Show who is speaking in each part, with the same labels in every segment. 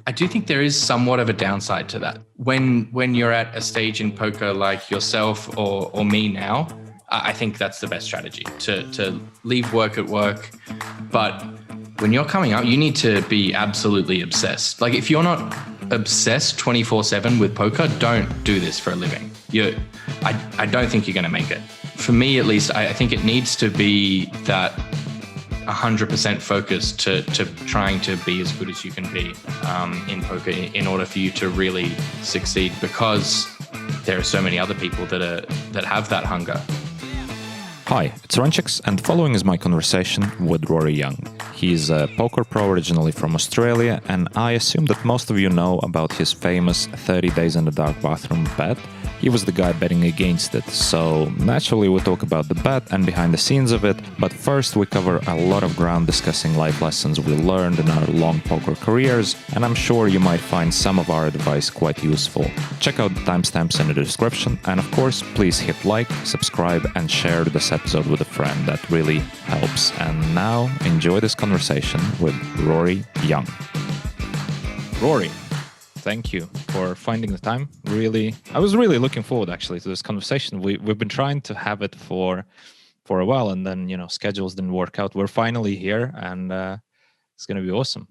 Speaker 1: I do think there is somewhat of a downside to that. When you're at a stage in poker like yourself or me now, I think that's the best strategy to leave work at work. But when you're coming up, you need to be absolutely obsessed. Like if you're not obsessed 24/7 with poker, don't do this for a living. I don't think you're going to make it. For me, at least, I think it needs to be that 100% focused to trying to be as good as you can be in poker in order for you to really succeed, because there are so many other people that have that hunger.
Speaker 2: Hi, it's Runchuks, and following is my conversation with Rory Young. He's a poker pro originally from Australia, and I assume that most of you know about his famous 30 Days in the Dark bathroom bet. He was the guy betting against it, so naturally we talk about the bet and behind the scenes of it, but first we cover a lot of ground discussing life lessons we learned in our long poker careers, and I'm sure you might find some of our advice quite useful. Check out the timestamps in the description, and of course, please hit like, subscribe, and share this episode with a friend. That really helps. And now, enjoy this conversation with Rory Young. Rory, thank you for finding the time. I was really looking forward actually to this conversation. We've been trying to have it for a while, and then schedules didn't work out. We're finally here, and it's going to be awesome.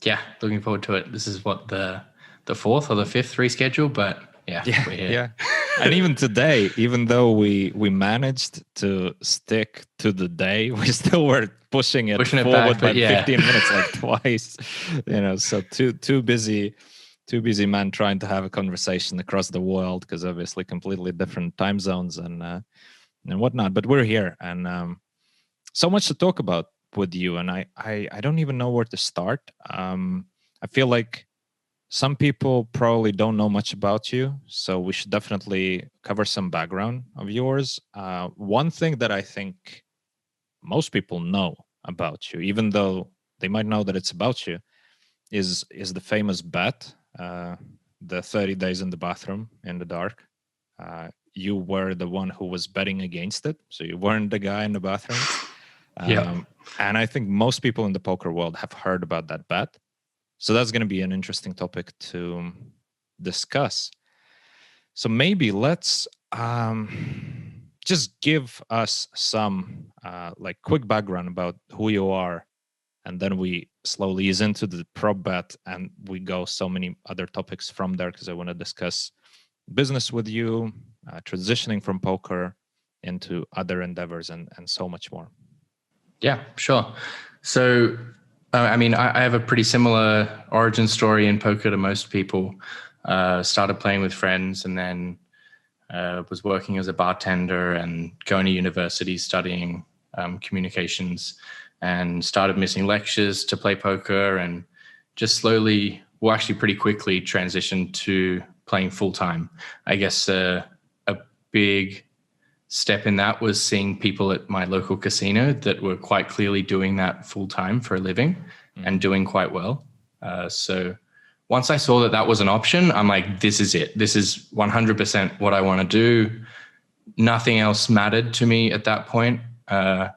Speaker 1: Yeah, looking forward to it. This is what the fourth or the fifth reschedule, but we're here.
Speaker 2: Yeah. And even today, even though we managed to stick to the day, we still were pushing it forward by 15 minutes, like twice. So too busy man trying to have a conversation across the world, because obviously completely different time zones and whatnot. But we're here, and so much to talk about with you. And I don't even know where to start. I feel like some people probably don't know much about you, so we should definitely cover some background of yours. One thing that I think most people know about you, even though they might know that it's about you, is the famous bet, the 30 days in the bathroom in the dark. You were the one who was betting against it, so you weren't the guy in the bathroom. And I think most people in the poker world have heard about that bet. So that's going to be an interesting topic to discuss. So maybe let's just give us some quick background about who you are, and then we slowly ease into the prop bet, and we go so many other topics from there, because I want to discuss business with you, transitioning from poker into other endeavors, and so much more.
Speaker 1: Yeah, sure. So I have a pretty similar origin story in poker to most people. Started playing with friends, and then was working as a bartender and going to university studying communications, and started missing lectures to play poker, and just slowly, well, actually pretty quickly transitioned to playing full time. I guess a big step in that was seeing people at my local casino that were quite clearly doing that full time for a living and doing quite well. So once I saw that was an option, I'm like, this is it. This is 100% what I want to do. Nothing else mattered to me at that point. I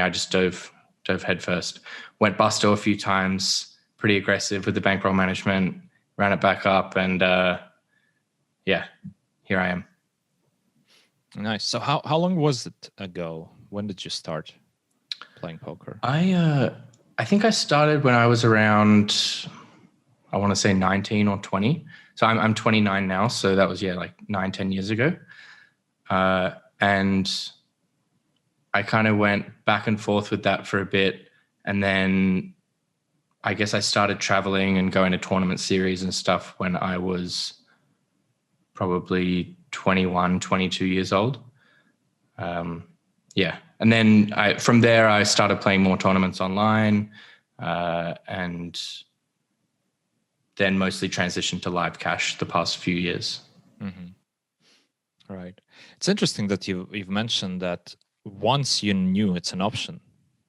Speaker 1: just dove head first. Went busto a few times, pretty aggressive with the bankroll management, ran it back up, and here I am.
Speaker 2: Nice. So how long was it ago? When did you start playing poker?
Speaker 1: I think I started when I was around, I want to say 19 or 20. So I'm 29 now. So that was, like 9-10 years ago. And I kind of went back and forth with that for a bit. And then I guess I started traveling and going to tournament series and stuff when I was probably 21, 22 years old. And then from there, I started playing more tournaments online, and then mostly transitioned to live cash the past few years.
Speaker 2: Mm-hmm. Right. It's interesting that you've mentioned that once you knew it's an option,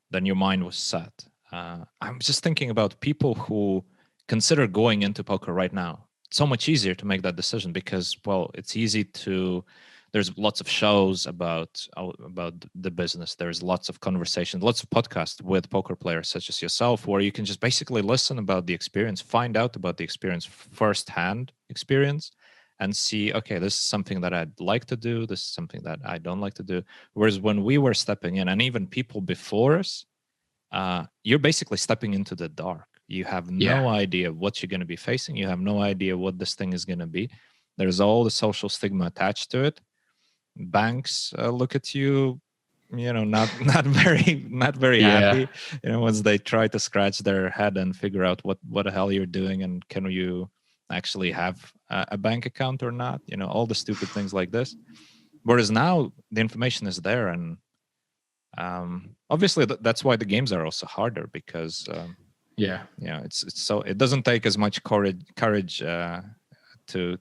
Speaker 2: then your mind was set. I'm just thinking about people who consider going into poker right now. It's so much easier to make that decision because, well, it's easy to there's lots of shows about the business. There's lots of conversations, lots of podcasts with poker players such as yourself, where you can just basically listen about the experience, find out about the experience, firsthand experience, and see, okay, this is something that I'd like to do. This is something that I don't like to do. Whereas when we were stepping in, and even people before us, you're basically stepping into the dark. You have no idea what you're going to be facing. You have no idea what this thing is going to be. There's all the social stigma attached to it. Banks look at you, not very happy. Once they try to scratch their head and figure out what the hell you're doing, and can you actually have a bank account or not? All the stupid things like this. Whereas now the information is there, and obviously that's why the games are also harder, because it's so it doesn't take as much courage to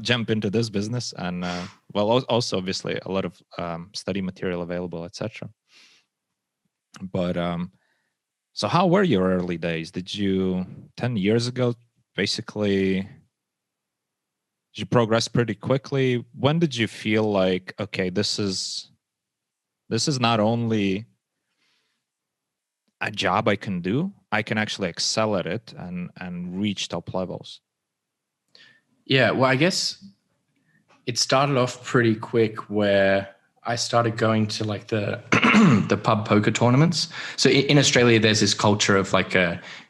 Speaker 2: jump into this business, and also obviously a lot of study material available, etc. But so how were your early days? Did you 10 years ago basically, did you progress pretty quickly? When did you feel like, okay, this is not only a job I can do, I can actually excel at it and reach top levels?
Speaker 1: Yeah, well, I guess it started off pretty quick, where I started going to like the the pub poker tournaments. So in Australia, there's this culture of like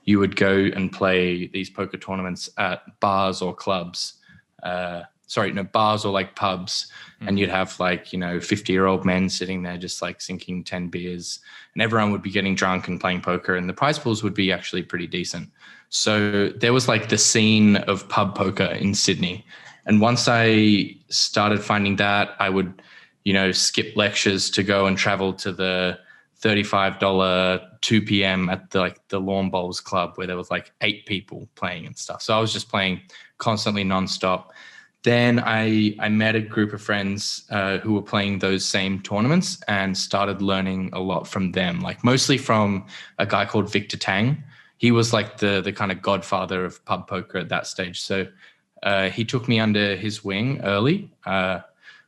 Speaker 1: you would go and play these poker tournaments at bars or clubs. Bars or like pubs, and you'd have like 50-year-old men sitting there just like sinking 10 beers, and everyone would be getting drunk and playing poker, and the prize pools would be actually pretty decent. So there was like the scene of pub poker in Sydney, and once I started finding that, I would skip lectures to go and travel to the $35 2 p.m. at the Lawn Bowls Club, where there was like 8 people playing and stuff. So I was just playing constantly nonstop. Then I met a group of friends who were playing those same tournaments, and started learning a lot from them, like mostly from a guy called Victor Tang. He was like the kind of godfather of pub poker at that stage. So he took me under his wing early,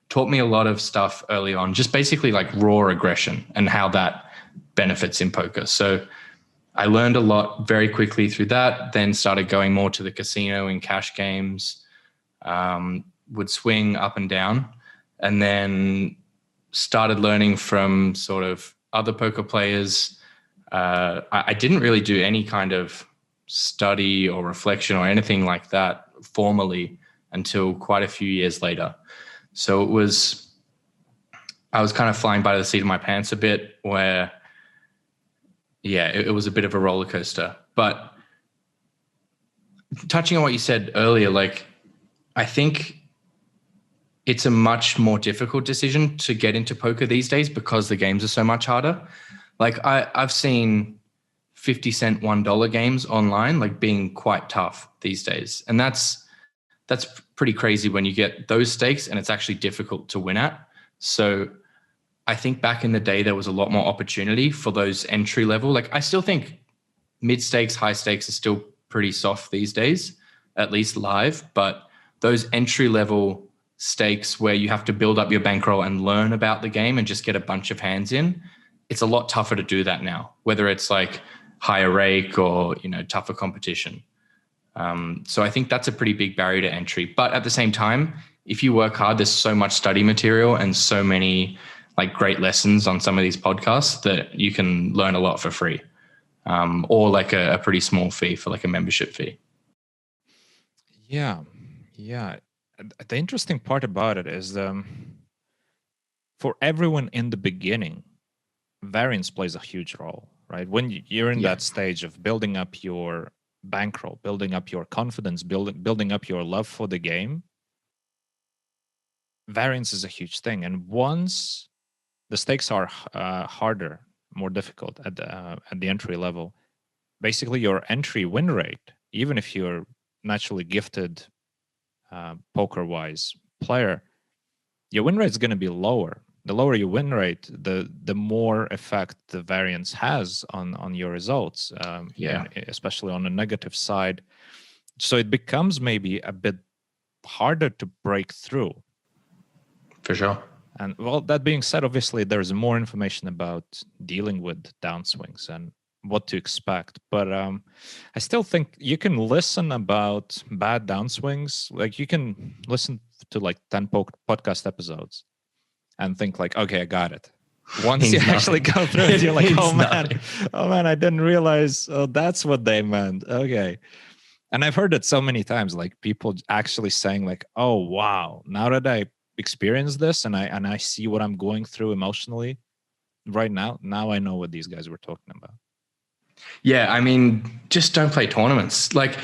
Speaker 1: taught me a lot of stuff early on, just basically like raw aggression and how that benefits in poker. So I learned a lot very quickly through that, then started going more to the casino and cash games, would swing up and down, and then started learning from sort of other poker players. I didn't really do any kind of study or reflection or anything like that formally until quite a few years later. So I was kind of flying by the seat of my pants a bit, where, it was a bit of a roller coaster. But touching on what you said earlier, like, I think it's a much more difficult decision to get into poker these days because the games are so much harder. Like I've seen 50-cent $1 games online, like being quite tough these days. And that's pretty crazy when you get those stakes and it's actually difficult to win at. So I think back in the day, there was a lot more opportunity for those entry level. Like I still think mid stakes, high stakes are still pretty soft these days, at least live. But those entry level stakes where you have to build up your bankroll and learn about the game and just get a bunch of hands in, it's a lot tougher to do that now, whether it's like higher rake or, tougher competition. So I think that's a pretty big barrier to entry. But at the same time, if you work hard, there's so much study material and so many like great lessons on some of these podcasts that you can learn a lot for free, or like a pretty small fee for like a membership fee.
Speaker 2: Yeah. The interesting part about it is for everyone in the beginning, variance plays a huge role, right? When you're in that stage of building up your bankroll, building up your confidence, building up your love for the game, variance is a huge thing. And once the stakes are harder, more difficult at the entry level, basically your entry win rate, even if you're naturally gifted poker-wise player, your win rate is going to be lower. The lower your win rate, the more effect the variance has on your results, especially on the negative side. So it becomes maybe a bit harder to break through.
Speaker 1: For sure.
Speaker 2: And well, that being said, obviously there's more information about dealing with downswings and what to expect. But I still think you can listen about bad downswings. Like you can listen to like 10 podcast episodes and think like, okay, I got it. Once you actually go through it, you're like, oh man, I didn't realize that's what they meant. Okay. And I've heard it so many times, like people actually saying like, oh, wow, now that I experience this and I see what I'm going through emotionally right now I know what these guys were talking about.
Speaker 1: Yeah, I mean, just don't play tournaments. Like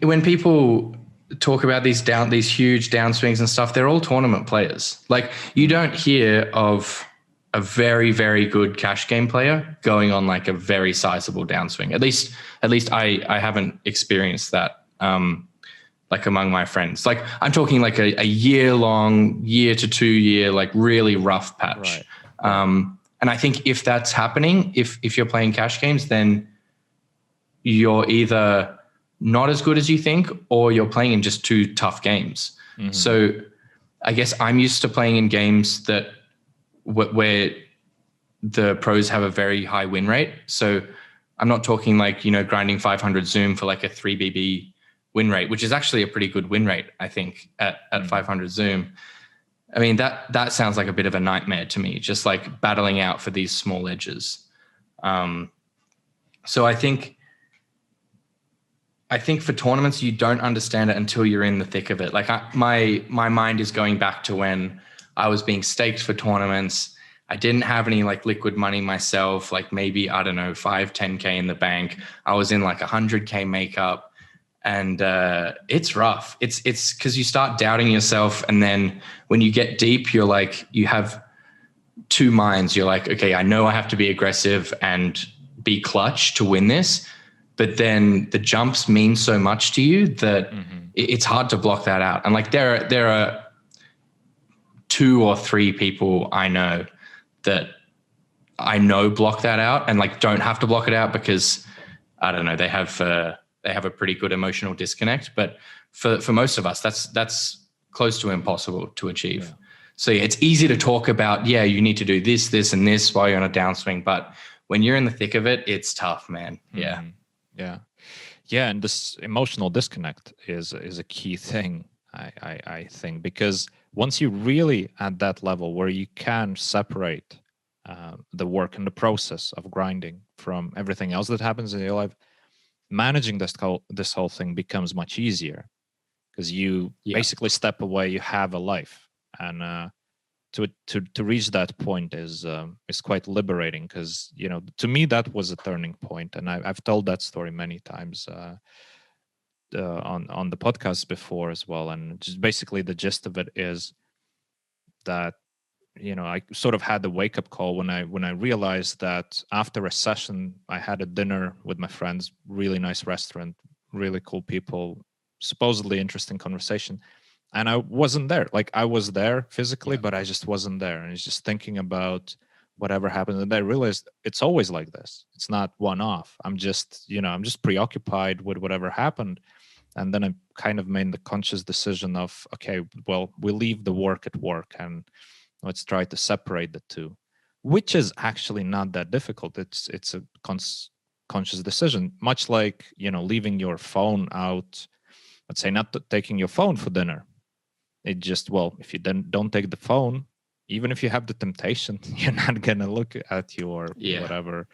Speaker 1: when people talk about these huge downswings and stuff, they're all tournament players. Like you don't hear of a very, very good cash game player going on like a very sizable downswing. At least I haven't experienced that. Like among my friends, like I'm talking like a year to 2 year, like really rough patch. Right. And I think if that's happening, if you're playing cash games, then you're either not as good as you think, or you're playing in just 2 tough games. Mm-hmm. So I guess I'm used to playing in games that where the pros have a very high win rate. So I'm not talking like, grinding 500 Zoom for like a 3BB win rate, which is actually a pretty good win rate, I think, at 500 Zoom. I mean, that sounds like a bit of a nightmare to me, just like battling out for these small edges. So I think for tournaments, you don't understand it until you're in the thick of it. Like my mind is going back to when I was being staked for tournaments. I didn't have any like liquid money myself, like maybe, I don't know, 5-10K in the bank. I was in like 100K makeup. And it's rough. It's because you start doubting yourself. And then when you get deep, you're like, you have 2 minds. You're like, okay, I know I have to be aggressive and be clutch to win this. But then the jumps mean so much to you that it's hard to block that out. And like there are 2 or 3 people I know that I know block that out and like don't have to block it out because, I don't know, they have a pretty good emotional disconnect, but for most of us, that's close to impossible to achieve. Yeah. So yeah, it's easy to talk about, you need to do this, and this while you're on a downswing, but when you're in the thick of it, it's tough, man. Yeah.
Speaker 2: Mm-hmm. Yeah. And this emotional disconnect is a key thing, I think, because once you're really at that level where you can separate the work and the process of grinding from everything else that happens in your life, managing this whole thing becomes much easier because you basically step away. You have a life, and to reach that point is quite liberating. Because to me that was a turning point, and I've told that story many times on the podcast before as well. And just basically the gist of it is that I sort of had the wake up call when I realized that after a session, I had a dinner with my friends, really nice restaurant, really cool people, supposedly interesting conversation. And I wasn't there. Like I was there physically, but I just wasn't there. And it's just thinking about whatever happened. And I realized it's always like this. It's not one off. I'm just preoccupied with whatever happened. And then I kind of made the conscious decision of, okay, well, we leave the work at work and let's try to separate the 2, which is actually not that difficult. It's a conscious decision, much like, leaving your phone out. Let's say not taking your phone for dinner. It just, well, if you don't take the phone, even if you have the temptation, you're not going to look at your whatever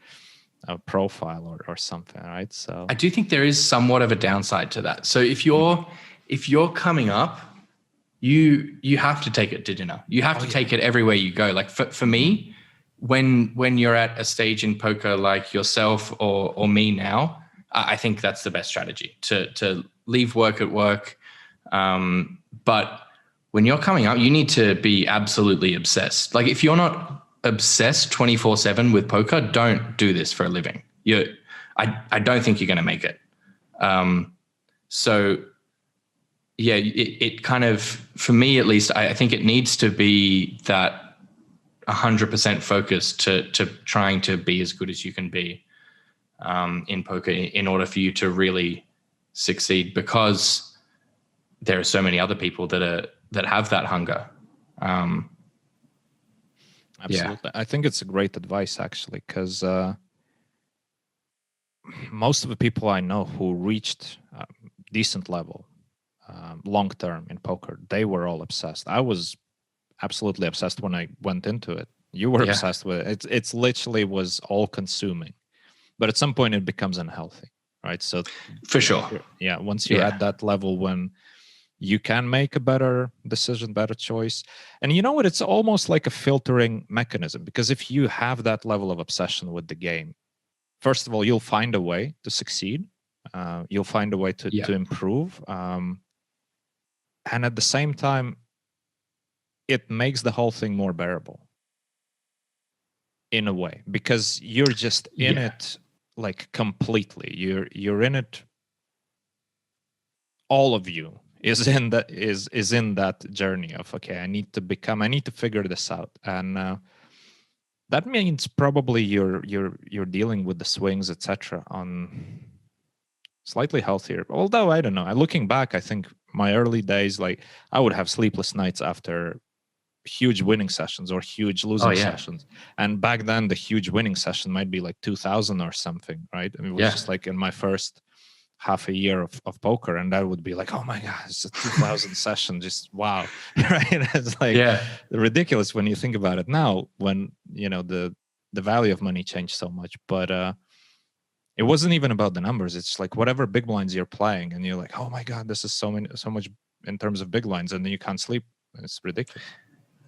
Speaker 2: profile or something, right? So
Speaker 1: I do think there is somewhat of a downside to that. So if you're coming up, you have to take it to dinner. You have to take it everywhere you go. Like for me, when you're at a stage in poker like yourself or me now, I think that's the best strategy to leave work at work. But when you're coming up, you need to be absolutely obsessed. Like if you're not obsessed 24/7 with poker, don't do this for a living. I don't think you're going to make it. So yeah, it kind of, for me at least, I think it needs to be that 100% focus to trying to be as good as you can be in poker in order for you to really succeed, because there are so many other people that have that hunger.
Speaker 2: Absolutely. I think it's a great advice, actually, because most of the people I know who reached decent level long term in poker, they were all obsessed. I was absolutely obsessed when I went into it. You were obsessed with it. It's literally was all consuming, but at some point it becomes unhealthy, right? So
Speaker 1: for sure,
Speaker 2: once you're at that level when you can make a better decision, better choice. And you know what? It's almost like a filtering mechanism, because if you have that level of obsession with the game, first of all, you'll find a way to succeed. You'll find a way to improve. And at the same time, it makes the whole thing more bearable in a way, because you're just in it like completely. You're in it. All of you is in that journey of, okay, I need to figure this out. And that means probably you're dealing with the swings, etc., on slightly healthier. Although I don't know. Looking back, I think my early days, like I would have sleepless nights after huge winning sessions or huge losing sessions. And back then, the huge winning session might be like 2,000 or something, right? I mean, it was just like in my first half a year of poker, and that would be like, oh my god, it's a 2,000 session, just wow. Right? It's like ridiculous when you think about it now, when the value of money changed so much. But it wasn't even about the numbers. It's like whatever big blinds you're playing, and you're like, oh my god, this is so much in terms of big blinds, and then you can't sleep. It's ridiculous.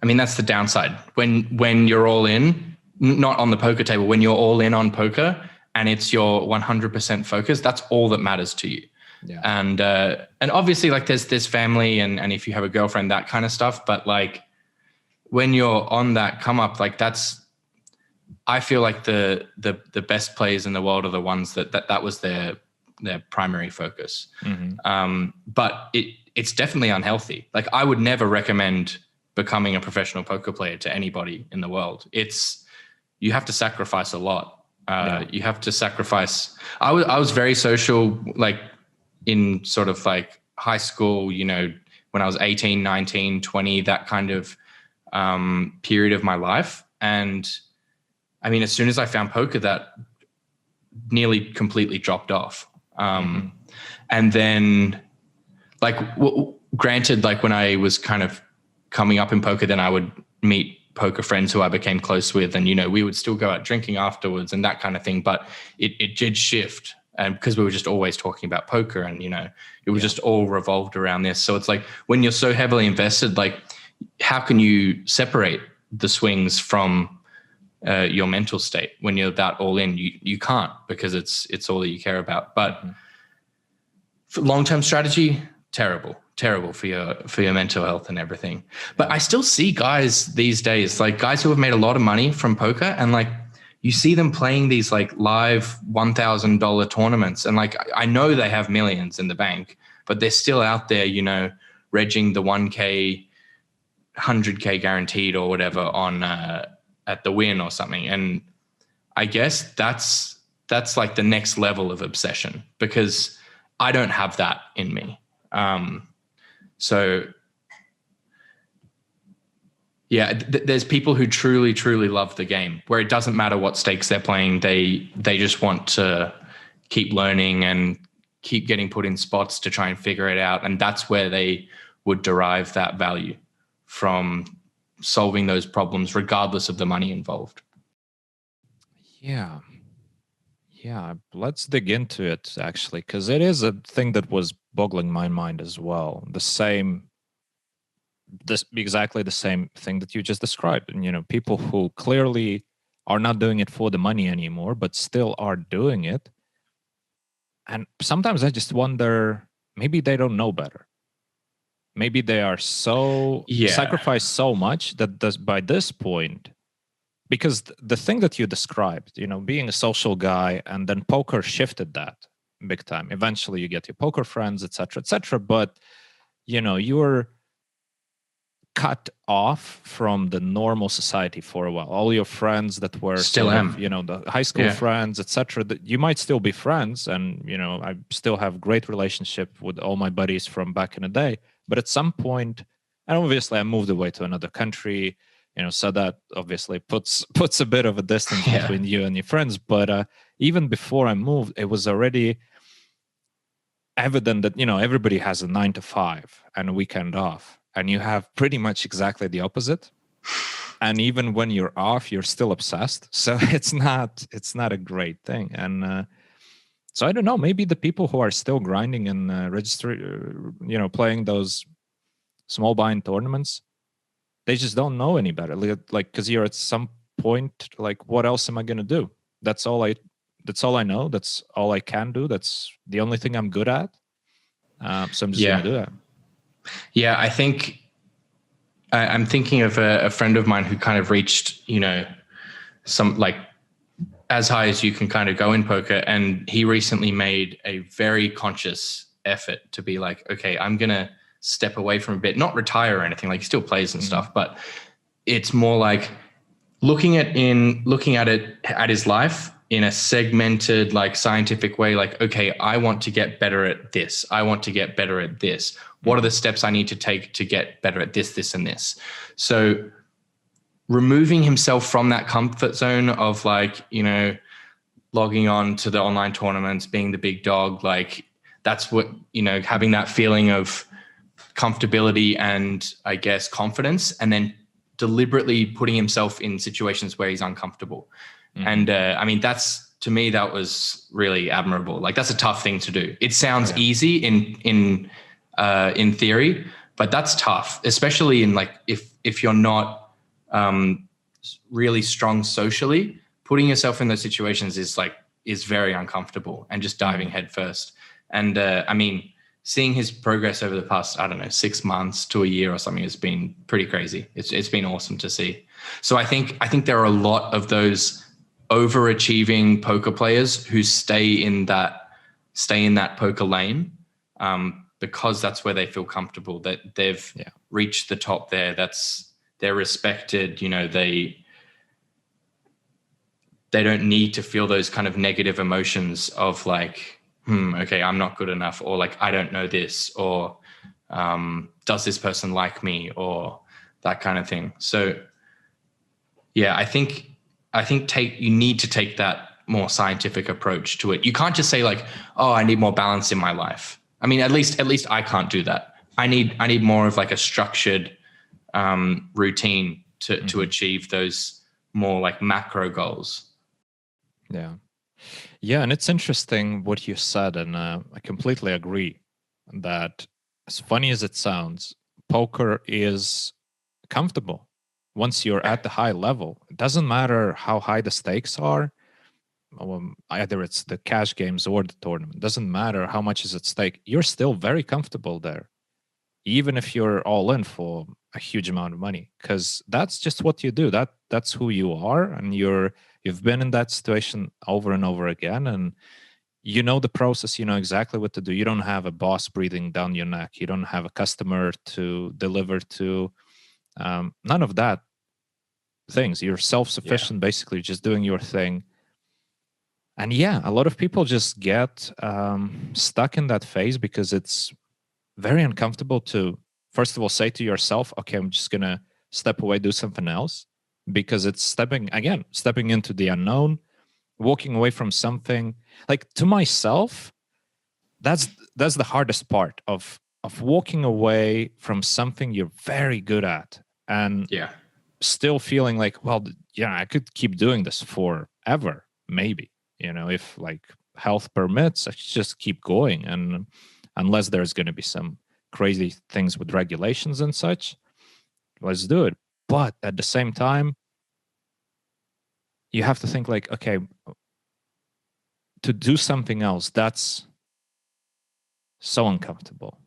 Speaker 1: I mean, that's the downside when you're all in, not on the poker table, when you're all in on poker and it's your 100% focus, that's all that matters to you. Yeah. And obviously, like there's family and if you have a girlfriend, that kind of stuff. But like when you're on that come up, like I feel like the best players in the world are the ones that was their primary focus. Mm-hmm. But it's definitely unhealthy. Like I would never recommend becoming a professional poker player to anybody in the world. You have to sacrifice a lot. You have to sacrifice. I was very social, like in sort of like high school, when I was 18, 19, 20, that kind of period of my life. And I mean, as soon as I found poker, that nearly completely dropped off. And then like, granted, like when I was kind of coming up in poker, then I would meet poker friends who I became close with, and we would still go out drinking afterwards and that kind of thing. But it did shift, and because we were just always talking about poker, and it was just all revolved around this. So it's like when you're so heavily invested, like how can you separate the swings from your mental state when you're that all in? You can't, because it's all that you care about. But for long-term strategy, terrible for your mental health and everything. But I still see guys these days, like guys who have made a lot of money from poker, and like you see them playing these like live $1,000 tournaments, and like I know they have millions in the bank, but they're still out there, regging the 1K, 100K guaranteed or whatever on at the win or something. And I guess that's like the next level of obsession, because I don't have that in me. So yeah, there's people who truly, truly love the game, where it doesn't matter what stakes they're playing. They just want to keep learning and keep getting put in spots to try and figure it out. And that's where they would derive that value, from solving those problems, regardless of the money involved.
Speaker 2: Yeah. Let's dig into it, actually, because it is a thing that was boggling my mind as well. Exactly the same thing that you just described. And, people who clearly are not doing it for the money anymore, but still are doing it. And sometimes I just wonder, maybe they don't know better. Maybe they are so sacrificed so much that by this point, because the thing that you described, being a social guy, and then poker shifted that big time. Eventually you get your poker friends, et cetera, but you're cut off from the normal society for a while. All your friends that were
Speaker 1: still
Speaker 2: the high school friends, etc., that you might still be friends, and I still have great relationship with all my buddies from back in the day. But at some point, And obviously I moved away to another country, so that obviously puts a bit of a distance between you and your friends. But even before I moved, it was already evident that everybody has a 9 to 5 and a weekend off, and you have pretty much exactly the opposite. And even when you're off, you're still obsessed. So it's not a great thing. And so I don't know, maybe the people who are still grinding and playing those small bind tournaments, they just don't know any better. Like, because you're at some point, like, what else am I going to do? That's all I know. That's all I can do. That's the only thing I'm good at. So I'm just going to do that.
Speaker 1: Yeah, I think I'm thinking of a friend of mine who kind of reached, some like as high as you can kind of go in poker. And he recently made a very conscious effort to be like, okay, I'm going to step away from a bit, not retire or anything, like he still plays and stuff, but it's more like looking at it at his life in a segmented, like scientific way, like, okay, I want to get better at this. I want to get better at this. What are the steps I need to take to get better at this, this, and this? So removing himself from that comfort zone of like, logging on to the online tournaments, being the big dog, like that's what, having that feeling of comfortability and I guess confidence, and then deliberately putting himself in situations where he's uncomfortable. And I mean, to me, that was really admirable. Like that's a tough thing to do. It sounds easy in theory, but that's tough, especially in like, if you're not really strong socially, putting yourself in those situations is very uncomfortable, and just diving head first. And I mean, seeing his progress over the past, 6 months to a year or something has been pretty crazy. It's been awesome to see. So I think there are a lot of those overachieving poker players who stay in that poker lane because that's where they feel comfortable, that they've reached the top there. They're respected, they don't need to feel those kind of negative emotions of like, okay, I'm not good enough, or like, I don't know this, or does this person like me, or that kind of thing. So yeah, I think you need to take that more scientific approach to it. You can't just say like, oh, I need more balance in my life. I mean, at least I can't do that. I need more of like a structured routine to achieve those more like macro goals.
Speaker 2: Yeah, and it's interesting what you said, and I completely agree that, as funny as it sounds, poker is comfortable. Once you're at the high level, it doesn't matter how high the stakes are. Either it's the cash games or the tournament. It doesn't matter how much is at stake. You're still very comfortable there, even if you're all in for a huge amount of money, because that's just what you do. That's who you are, and you've been in that situation over and over again, and you know the process. You know exactly what to do. You don't have a boss breathing down your neck. You don't have a customer to deliver to. None of that things. You're self-sufficient, basically, just doing your thing. And yeah, a lot of people just get stuck in that phase because it's very uncomfortable to, first of all, say to yourself, okay, I'm just going to step away, do something else, because it's stepping into the unknown, walking away from something. Like, to myself, that's the hardest part of walking away from something you're very good at, and still feeling like, well, yeah, I could keep doing this forever, maybe, if like health permits, I should just keep going. And unless there's going to be some crazy things with regulations and such, let's do it. But at the same time, you have to think like, okay, to do something else, that's so uncomfortable,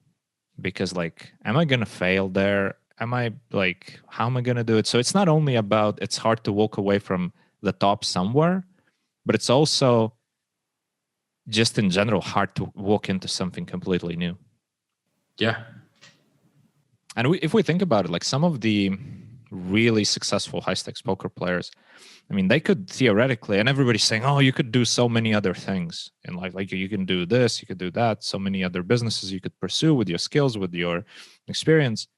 Speaker 2: because like, am I going to fail there? How am I going to do it? So it's not only about, it's hard to walk away from the top somewhere, but it's also just in general hard to walk into something completely new.
Speaker 1: Yeah.
Speaker 2: And if we think about it, like some of the really successful high stakes poker players, I mean, they could theoretically, and everybody's saying, oh, you could do so many other things in life. Like you can do this, you could do that, so many other businesses you could pursue with your skills, with your experience.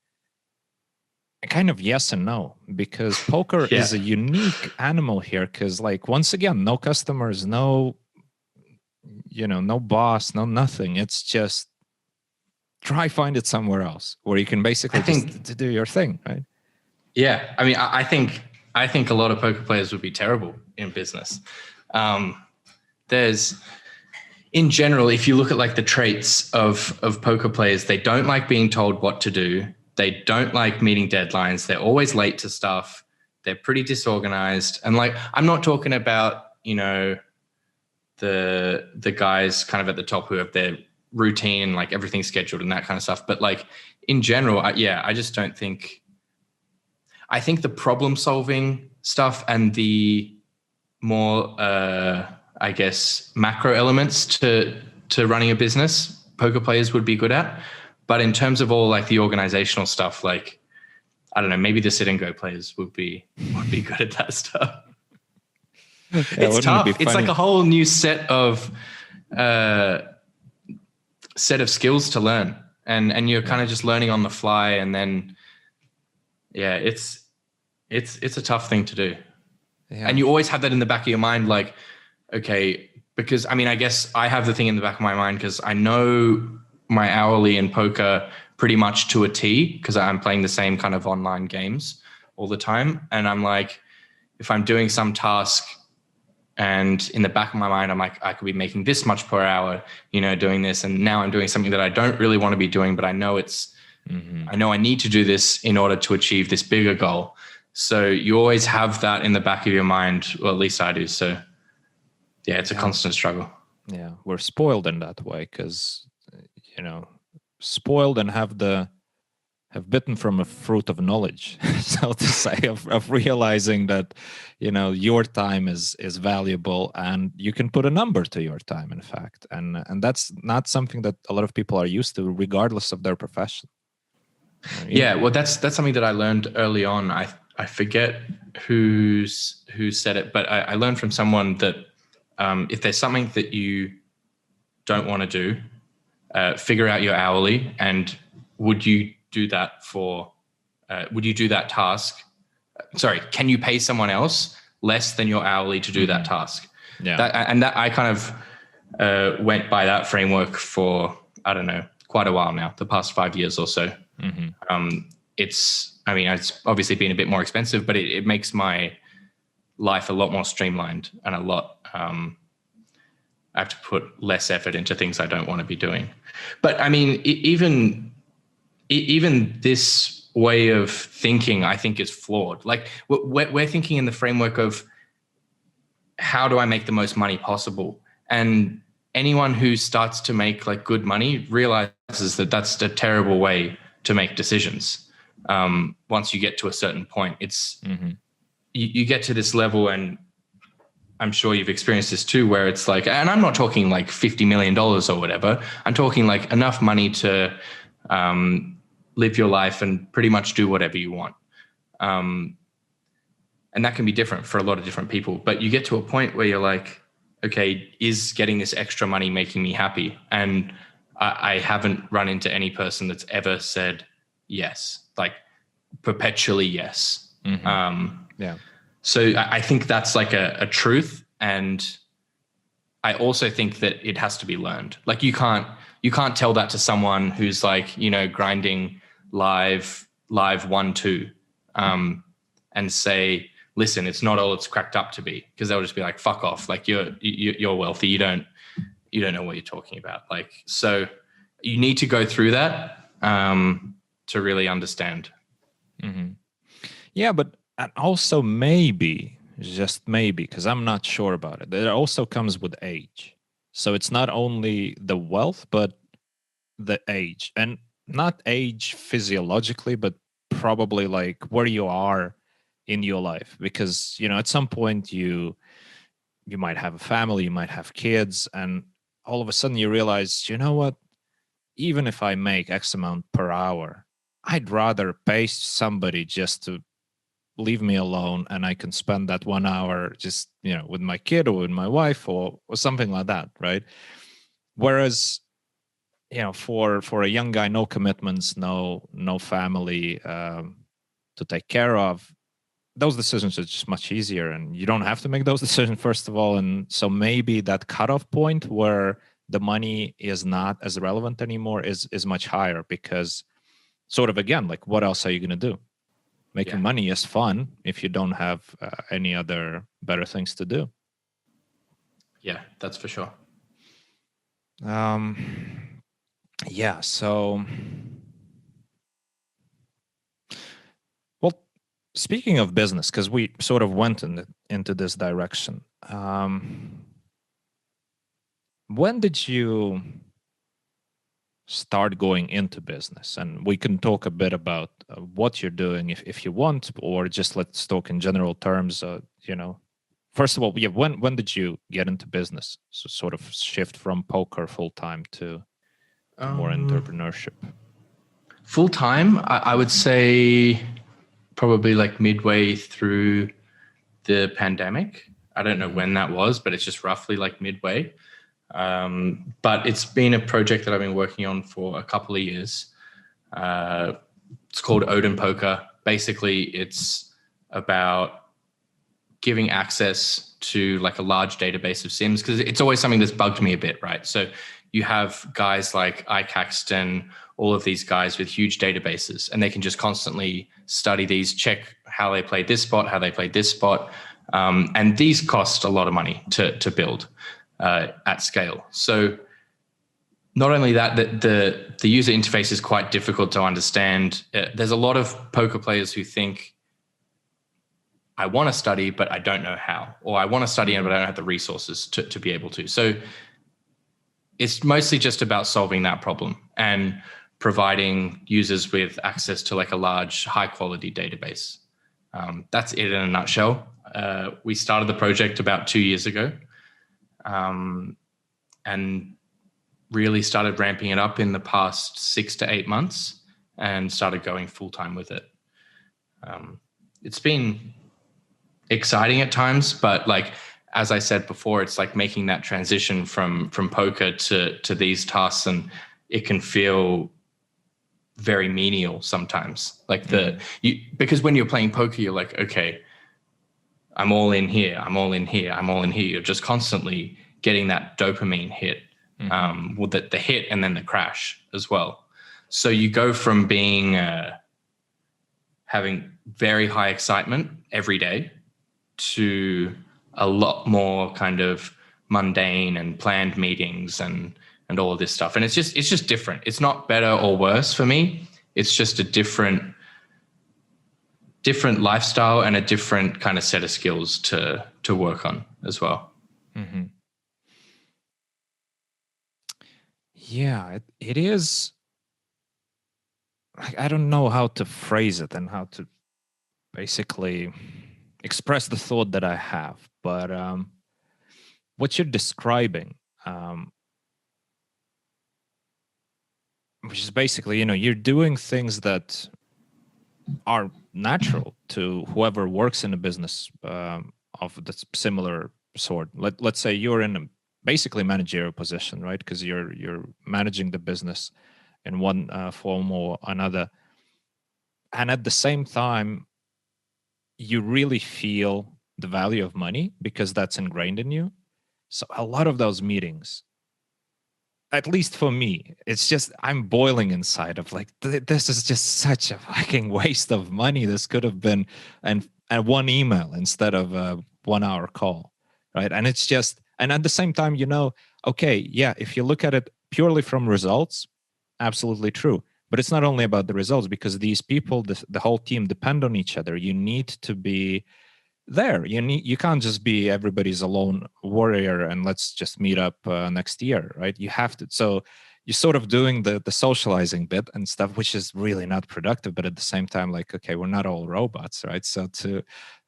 Speaker 2: kind of yes and no, because poker is a unique animal here. Because like, once again, no customers, no boss, no nothing. It's just try find it somewhere else where you can basically just do your thing, right?
Speaker 1: Yeah, I mean, I think a lot of poker players would be terrible in business. There's, in general, if you look at like the traits of poker players, they don't like being told what to do. They don't like meeting deadlines. They're always late to stuff. They're pretty disorganized. And like, I'm not talking about, the guys kind of at the top who have their routine, like everything's scheduled and that kind of stuff. But like in general, I just don't think, I think the problem solving stuff and the more, I guess, macro elements to running a business, poker players would be good at. But in terms of all like the organizational stuff, like, I don't know, maybe the sit and go players would be good at that stuff. It's tough. It's like a whole new set of skills to learn, and you're kind of just learning on the fly, and then it's a tough thing to do. Yeah. And you always have that in the back of your mind, like, okay, because I mean, I guess I have the thing in the back of my mind because I know my hourly in poker pretty much to a T, because I'm playing the same kind of online games all the time. And I'm like, if I'm doing some task and in the back of my mind, I'm like, I could be making this much per hour, doing this. And now I'm doing something that I don't really want to be doing, but I know I know I need to do this in order to achieve this bigger goal. So you always have that in the back of your mind, or at least I do. So yeah, it's a constant struggle.
Speaker 2: Yeah, we're spoiled in that way because, spoiled and have bitten from a fruit of knowledge, so to say, of realizing that, your time is valuable and you can put a number to your time, in fact. And that's not something that a lot of people are used to, regardless of their profession.
Speaker 1: Yeah, well, that's something that I learned early on. I forget who said it, but I learned from someone that if there's something that you don't want to do, figure out your hourly, and would you do that task? Sorry, can you pay someone else less than your hourly to do that task? Yeah. That I kind of went by that framework for, I don't know, quite a while now, the past 5 years or so. Mm-hmm. It's obviously been a bit more expensive, but it makes my life a lot more streamlined and a lot, I have to put less effort into things I don't want to be doing. But I mean, even this way of thinking, I think, is flawed. Like we're thinking in the framework of how do I make the most money possible? And anyone who starts to make like good money realizes that that's a terrible way to make decisions. Once you get to a certain point, it's you get to this level, and I'm sure you've experienced this too, where it's like, and I'm not talking like $50 million or whatever. I'm talking like enough money to live your life and pretty much do whatever you want. And that can be different for a lot of different people. But you get to a point where you're like, okay, is getting this extra money making me happy? And I haven't run into any person that's ever said yes, like perpetually yes. Yeah. So I think that's like a truth. And I also think that it has to be learned. Like you can't tell that to someone who's like, grinding live 1-2 and say, listen, it's not all it's cracked up to be, because they'll just be like, fuck off. Like you're wealthy. You don't know what you're talking about. Like, so you need to go through that to really understand.
Speaker 2: Mm-hmm. Yeah, but also maybe, just maybe, because I'm not sure about it, it also comes with age. So it's not only the wealth, but the age, and not age physiologically, but probably like where you are in your life. Because, at some point you might have a family, you might have kids, and all of a sudden you realize, you know what, even if I make X amount per hour, I'd rather pay somebody just to leave me alone, and I can spend that 1 hour just, with my kid or with my wife or something like that, right? Whereas, for a young guy, no commitments, no family, to take care of, those decisions are just much easier, and you don't have to make those decisions, first of all. And so maybe that cutoff point where the money is not as relevant anymore is much higher, because sort of, again, like, what else are you going to do? Making money is fun if you don't have any other better things to do.
Speaker 1: Yeah, that's for sure.
Speaker 2: Yeah, so, well, speaking of business, because we sort of went into this direction, when did you start going into business? And we can talk a bit about what you're doing if you want, or just let's talk in general terms. First of all, when did you get into business? So sort of shift from poker full time to more entrepreneurship.
Speaker 1: Full time, I would say probably like midway through the pandemic. I don't know when that was, but it's just roughly like midway. But it's been a project that I've been working on for a couple of years. It's called Odin Poker. Basically, it's about giving access to like a large database of sims, because it's always something that's bugged me a bit, right? So you have guys like iCaxton, all of these guys with huge databases, and they can just constantly study these, check how they played this spot, how they played this spot. And these cost a lot of money to build at scale. So not only that, the user interface is quite difficult to understand. There's a lot of poker players who think, I want to study, but I don't know how, or I want to study, but I don't have the resources to be able to. So it's mostly just about solving that problem and providing users with access to like a large, high quality database. That's it in a nutshell. We started the project about 2 years ago, and really started ramping it up in the past 6 to 8 months and started going full time with it. It's been exciting at times, but like, as I said before, it's like making that transition from poker to these tasks, and it can feel very menial sometimes. Like because when you're playing poker, you're like, okay, I'm all in here, I'm all in here, I'm all in here. You're just constantly getting that dopamine hit, with the hit and then the crash as well. So you go from being having very high excitement every day to a lot more kind of mundane and planned meetings and all of this stuff. And it's just different. It's not better or worse for me. It's just a different lifestyle and a different kind of set of skills to work on as well.
Speaker 2: Mm-hmm. Yeah, it is. I don't know how to phrase it and how to basically express the thought that I have, but what you're describing, which is basically, you're doing things that are natural to whoever works in a business of the similar sort. Let's say you're in a basically managerial position, right? Because you're managing the business in one form or another, and at the same time, you really feel the value of money because that's ingrained in you. So a lot of those meetings, at least for me, it's just, I'm boiling inside of like, this is just such a fucking waste of money. This could have been and one email instead of a 1 hour call, right? And it's just, and at the same time, okay, yeah, if you look at it purely from results, absolutely true. But it's not only about the results, because these people, the whole team depend on each other. You need to be there. You can't just be everybody's a lone warrior and let's just meet up next year, right? You have to. So you're sort of doing the socializing bit and stuff, which is really not productive. But at the same time, like, okay, we're not all robots, right? So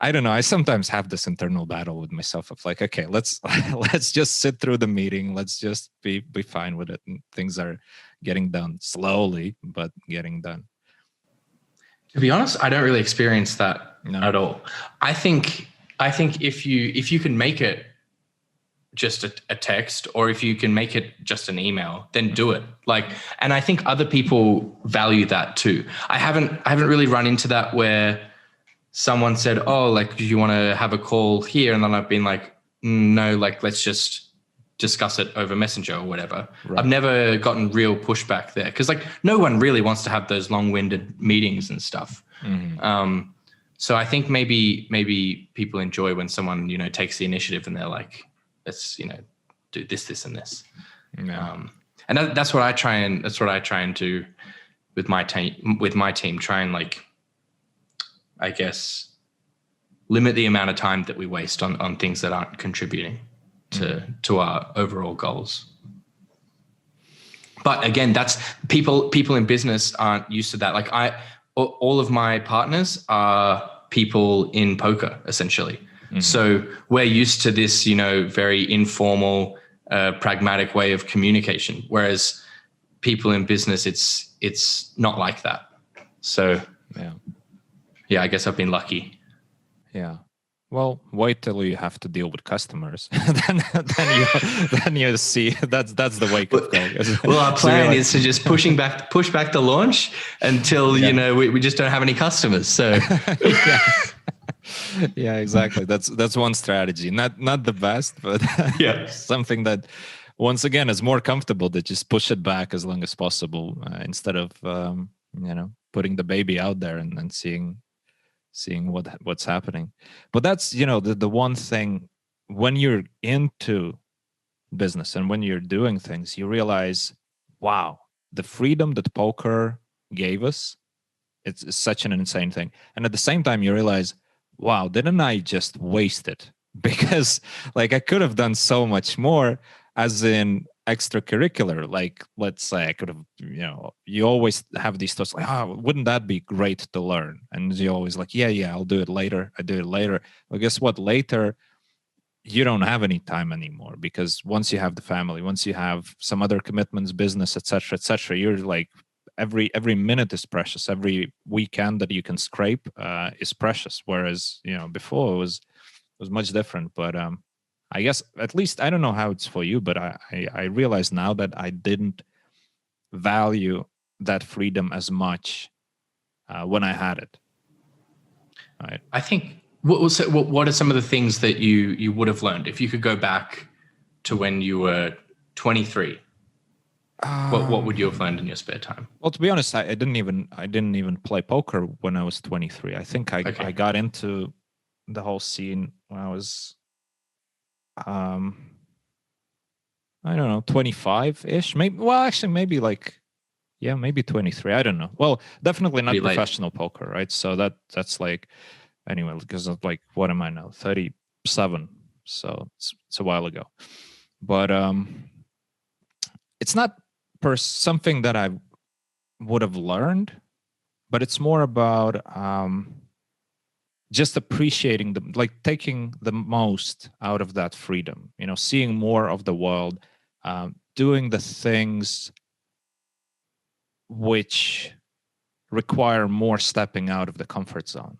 Speaker 2: I don't know. I sometimes have this internal battle with myself of like, okay, let's just sit through the meeting. Let's just be fine with it, and things are getting done slowly, but getting done.
Speaker 1: To be honest, I don't really experience that at all. I think if you can make it just a text, or if you can make it just an email, then do it. Like, and I think other people value that too. I haven't really run into that where someone said, oh, like, do you want to have a call here? And then I've been like, no, like, let's just discuss it over Messenger or whatever. Right. I've never gotten real pushback there because like no one really wants to have those long-winded meetings and stuff. Mm-hmm. So I think maybe people enjoy when someone, you know, takes the initiative and they're like, let's, you know, do this, and this. Yeah. And that's what I try and do with my team, try and like, I guess, limit the amount of time that we waste on things that aren't contributing to our overall goals. But again, that's people in business aren't used to that. Like all of my partners are people in poker essentially. Mm-hmm. So we're used to this, you know, very informal, pragmatic way of communication. Whereas people in business, it's not like that. So yeah, I guess I've been lucky.
Speaker 2: Yeah. Well, wait till you have to deal with customers. then you see that's the wake up call.
Speaker 1: Well, our plan is to just push back the launch until you know we just don't have any customers. So
Speaker 2: yeah, exactly. That's one strategy. Not the best, but something that once again is more comfortable to just push it back as long as possible instead of you know, putting the baby out there and then seeing what's happening. But that's, you know, the one thing when you're into business and when you're doing things, you realize, wow, the freedom that poker gave us, it's such an insane thing. And at the same time, you realize, wow, didn't I just waste it? Because like I could have done so much more, as in extracurricular. Like, let's say I could have, you know, you always have these thoughts like, wouldn't that be great to learn? And you're always like, yeah, I'll do it later. I do it later. Well, guess what? Later, you don't have any time anymore, because once you have the family, once you have some other commitments, business, etc., you're like, every minute is precious. Every weekend that you can scrape is precious. Whereas, you know, before it was much different. But I guess, at least, I don't know how it's for you, but I realize now that I didn't value that freedom as much when I had it. Right.
Speaker 1: I think, what are some of the things that you would have learned if you could go back to when you were 23? What would you have learned in your spare time?
Speaker 2: Well, to be honest, I didn't even play poker when I was 23. I think I got into the whole scene when I was I don't know, 25-ish, maybe. Well, actually, maybe like, yeah, maybe 23. I don't know. Well, definitely not professional poker, right? So that's like, anyway, because of like, what am I now? 37. So it's a while ago. But it's not something that I would have learned, but it's more about just appreciating like taking the most out of that freedom, you know, seeing more of the world, doing the things which require more stepping out of the comfort zone,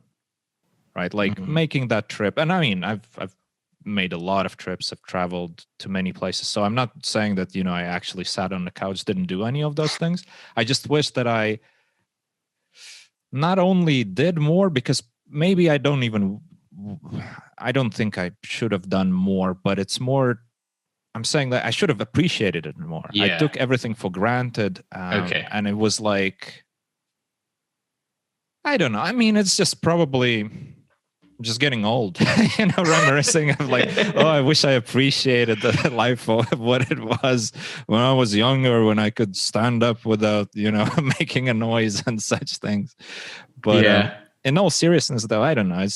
Speaker 2: right? Like making that trip. And I mean, I've made a lot of trips. I've traveled to many places. So I'm not saying that, you know, I actually sat on the couch, didn't do any of those things. I just wish that I not only did more, because maybe I don't think I should have done more, but it's more, I'm saying that I should have appreciated it more. Yeah. I took everything for granted. And it was like, I don't know. I mean, it's just probably just getting old, you know, reminiscing of like, I wish I appreciated the life of what it was when I was younger, when I could stand up without, you know, making a noise and such things. But in all seriousness, though, I don't know.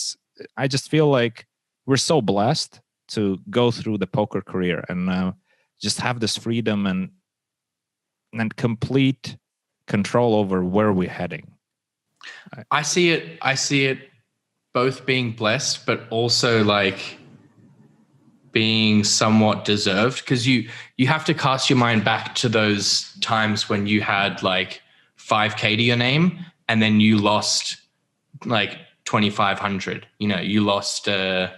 Speaker 2: I just feel like we're so blessed to go through the poker career and just have this freedom and complete control over where we're heading.
Speaker 1: I see it both being blessed, but also like being somewhat deserved, because you have to cast your mind back to those times when you had like 5K to your name and then you lost like 2,500, you know, you lost 5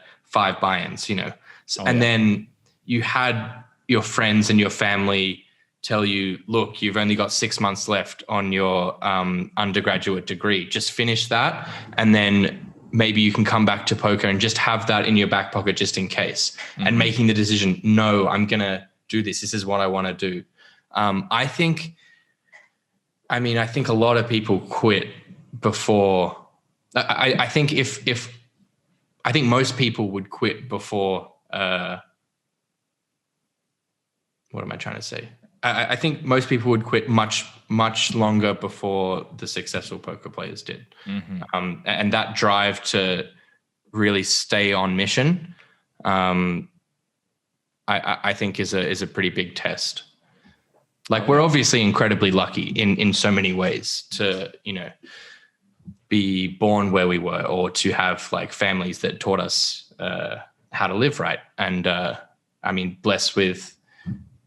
Speaker 1: buy-ins, you know, then you had your friends and your family tell you, look, you've only got 6 months left on your undergraduate degree. Just finish that and then maybe you can come back to poker and just have that in your back pocket just in case, and making the decision, no, I'm going to do this. This is what I want to do. I think a lot of people quit before. I think I think most people would quit before, what am I trying to say? I think most people would quit much, much longer before the successful poker players did. And that drive to really stay on mission, I think is a pretty big test. Like, we're obviously incredibly lucky in so many ways to, be born where we were, or to have like families that taught us how to live right. And blessed with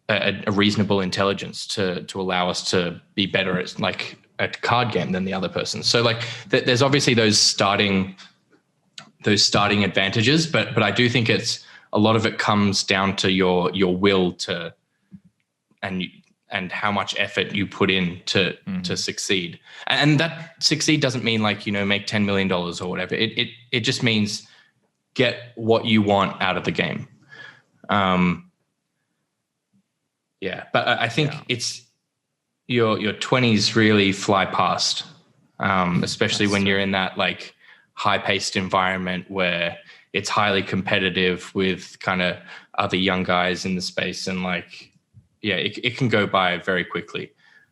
Speaker 1: a reasonable intelligence to allow us to be better at like a card game than the other person. So like there's obviously those starting advantages, but I do think it's a lot of it comes down to your will to, and how much effort you put in to succeed. And that succeed doesn't mean like, make $10 million or whatever. It just means get what you want out of the game. But I think it's your 20s really fly past, especially when you're in that like high-paced environment where it's highly competitive with kind of other young guys in the space, and like, it can go by very quickly.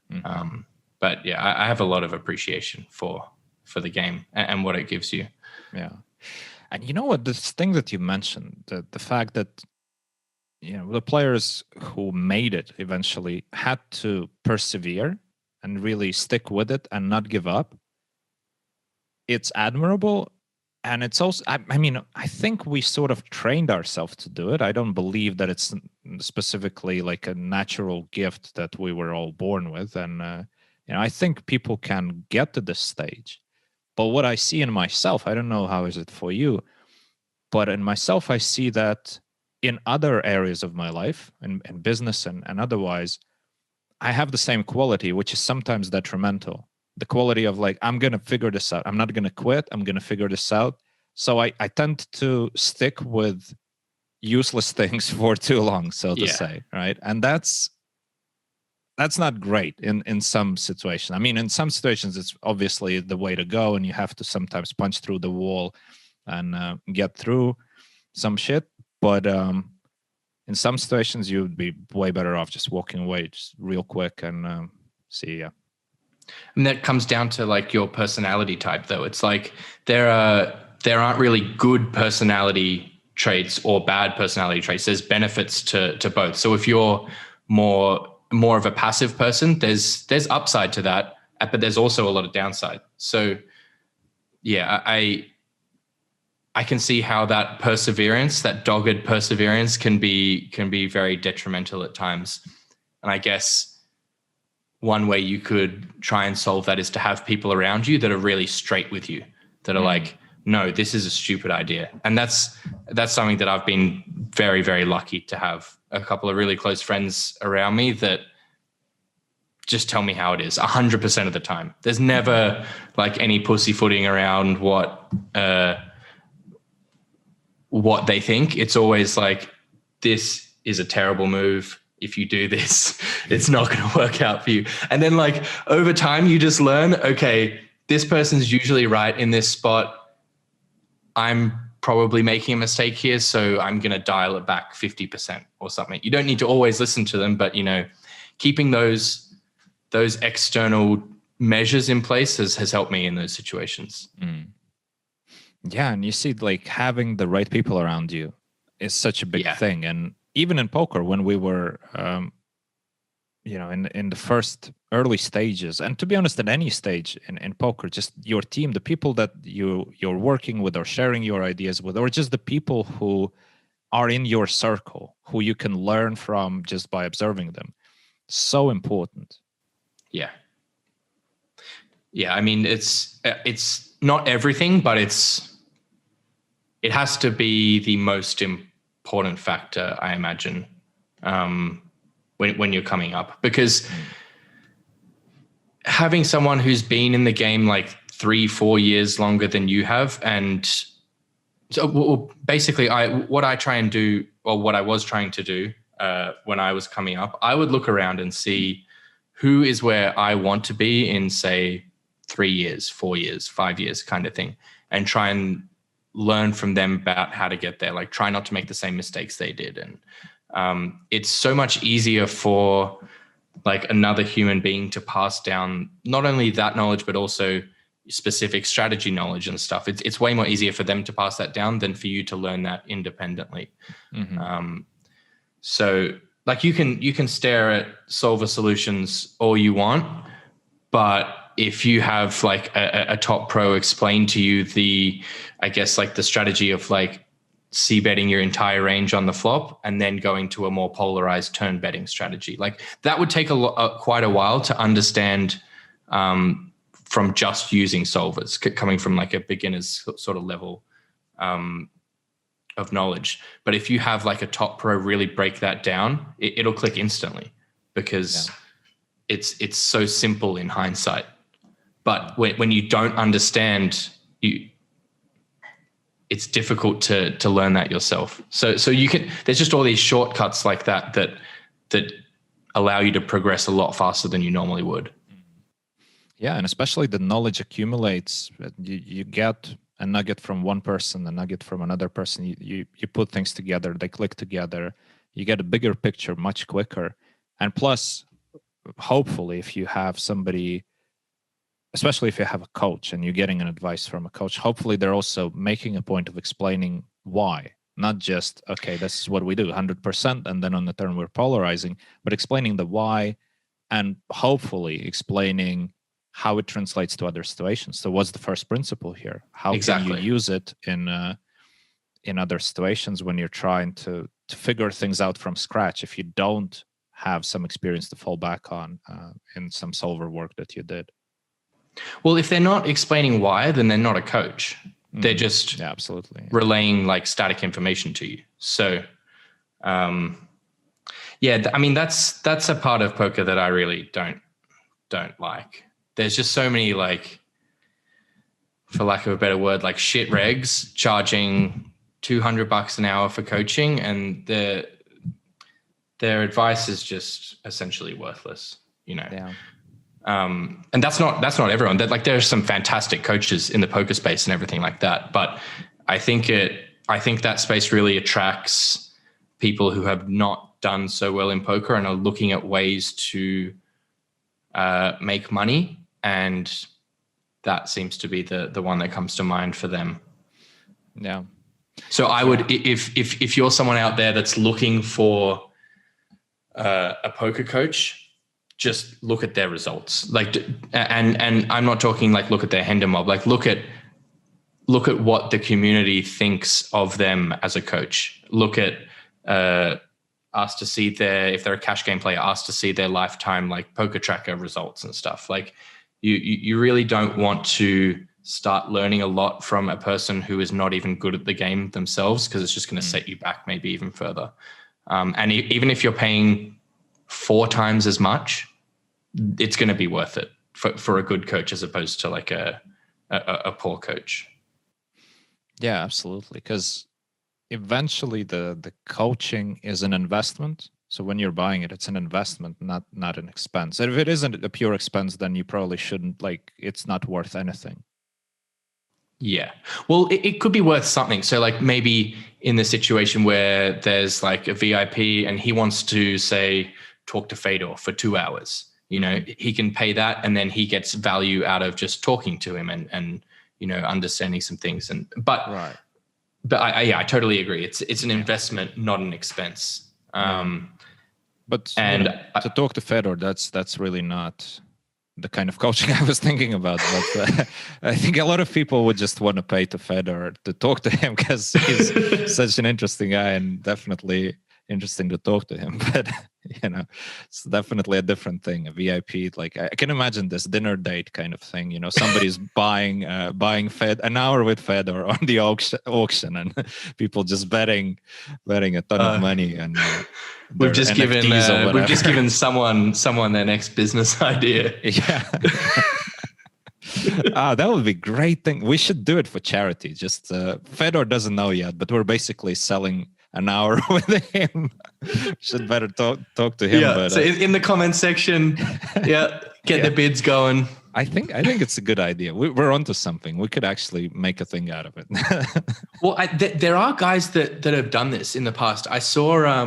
Speaker 1: But I have a lot of appreciation for the game and what it gives you.
Speaker 2: Yeah. And you know what, this thing that you mentioned, the fact that the players who made it eventually had to persevere and really stick with it and not give up. It's admirable. And it's also, I think we sort of trained ourselves to do it. I don't believe that it's specifically like a natural gift that we were all born with. And, I think people can get to this stage. But what I see in myself, I don't know how is it for you, but in myself, I see that in other areas of my life, in business and otherwise, I have the same quality, which is sometimes detrimental. The quality of like, I'm going to figure this out. I'm not going to quit. I'm going to figure this out. So I tend to stick with useless things for too long, so to say, right? And that's not great in some situations. In some situations, it's obviously the way to go, and you have to sometimes punch through the wall and get through some shit. But in some situations, you would be way better off just walking away just real quick and see ya.
Speaker 1: And that comes down to like your personality type, though. It's like there aren't really good personality traits or bad personality traits. There's benefits to both. So if you're more of a passive person, there's upside to that, but there's also a lot of downside. So I can see how that perseverance, that dogged perseverance, can be very detrimental at times. And I guess one way you could try and solve that is to have people around you that are really straight with you, that are like, no, this is a stupid idea. And that's something that I've been very, very lucky to have a couple of really close friends around me that just tell me how it is 100% of the time. There's never like any pussyfooting around what they think. It's always like, this is a terrible move. If you do this, it's not going to work out for you. And then like over time, you just learn, okay, this person's usually right in this spot. I'm probably making a mistake here, so I'm going to dial it back 50% or something. You don't need to always listen to them, but keeping those external measures in place has helped me in those situations.
Speaker 2: Yeah, and you see, like, having the right people around you is such a big thing. And even in poker, when we were, in the first early stages, and to be honest, at any stage in poker, just your team, the people that you're working with or sharing your ideas with, or just the people who are in your circle, who you can learn from just by observing them, so important.
Speaker 1: Yeah. It's not everything, but it has to be the most important factor, I imagine, when you're coming up, because having someone who's been in the game like 3-4 years longer than you have. And so basically what I try and do, or what I was trying to do when I was coming up, I would look around and see who is where I want to be in, say, 3 years, 4 years, 5 years kind of thing, and try and learn from them about how to get there. Like, try not to make the same mistakes they did. And it's so much easier for like another human being to pass down not only that knowledge, but also specific strategy knowledge and stuff. It's way more easier for them to pass that down than for you to learn that independently. So like you can stare at solver solutions all you want, but if you have like a top pro explain to you the strategy of like c-betting your entire range on the flop and then going to a more polarized turn betting strategy, like that would take quite a while to understand from just using solvers, coming from like a beginner's sort of level of knowledge. But if you have like a top pro really break that down, it'll click instantly, because it's so simple in hindsight. But when you don't understand, it's difficult to learn that yourself. So you can, there's just all these shortcuts like that allow you to progress a lot faster than you normally would.
Speaker 2: Yeah, and especially the knowledge accumulates. You get a nugget from one person, a nugget from another person. You put things together, they click together. You get a bigger picture much quicker. And plus, hopefully, if you have somebody, especially if you have a coach and you're getting an advice from a coach, hopefully they're also making a point of explaining why. Not just, okay, this is what we do, 100%, and then on the turn we're polarizing, but explaining the why, and hopefully explaining how it translates to other situations. So what's the first principle here? How can you use it in other situations when you're trying to figure things out from scratch if you don't have some experience to fall back on in some solver work that you did?
Speaker 1: Well, if they're not explaining why, then they're not a coach. They're just relaying like static information to you. So, I mean, that's a part of poker that I really don't like. There's just so many, like, for lack of a better word, like shit regs charging $200 an hour for coaching, and their advice is just essentially worthless, you know.
Speaker 2: Yeah.
Speaker 1: And that's not everyone. That, like, there are some fantastic coaches in the poker space and everything like that. But I think that space really attracts people who have not done so well in poker and are looking at ways to make money. And that seems to be the one that comes to mind for them.
Speaker 2: Yeah.
Speaker 1: So I would, if you're someone out there that's looking for a poker coach, just look at their results. Like, and I'm not talking like look at their Hender mob. Like, look at what the community thinks of them as a coach. Look at ask to see if they're a cash game player, ask to see their lifetime like poker tracker results and stuff. Like, you really don't want to start learning a lot from a person who is not even good at the game themselves, because it's just going to set you back maybe even further. And even if you're paying 4 times as much, it's going to be worth it for a good coach as opposed to like a poor coach.
Speaker 2: Yeah, absolutely. Because eventually the coaching is an investment. So when you're buying it, it's an investment, not an expense. And if it isn't a pure expense, then you probably shouldn't, like, it's not worth anything.
Speaker 1: Yeah. Well, it could be worth something. So like maybe in the situation where there's like a VIP and he wants to, say, talk to Fedor for 2 hours, you know, he can pay that, and then he gets value out of just talking to him and you know, understanding some things. But I totally agree. It's an investment, not an expense.
Speaker 2: But to talk to Fedor, that's really not the kind of coaching I was thinking about. But I think a lot of people would just want to pay to Fedor to talk to him, because he's such an interesting guy and definitely interesting to talk to him. But you know, it's definitely a different thing. A VIP, like, I can imagine this dinner date kind of thing. You know, somebody's buying an hour with Fedor on the auction, and people just betting a ton of money. And
Speaker 1: we've just given someone their next business idea.
Speaker 2: Yeah. That would be great thing. We should do it for charity. Just Fedor doesn't know yet, but we're basically selling an hour with him. Should better talk to him.
Speaker 1: Yeah.
Speaker 2: But
Speaker 1: so in the comment section, get the bids going.
Speaker 2: I think it's a good idea. We're onto something. We could actually make a thing out of it.
Speaker 1: Well, there are guys that have done this in the past. I saw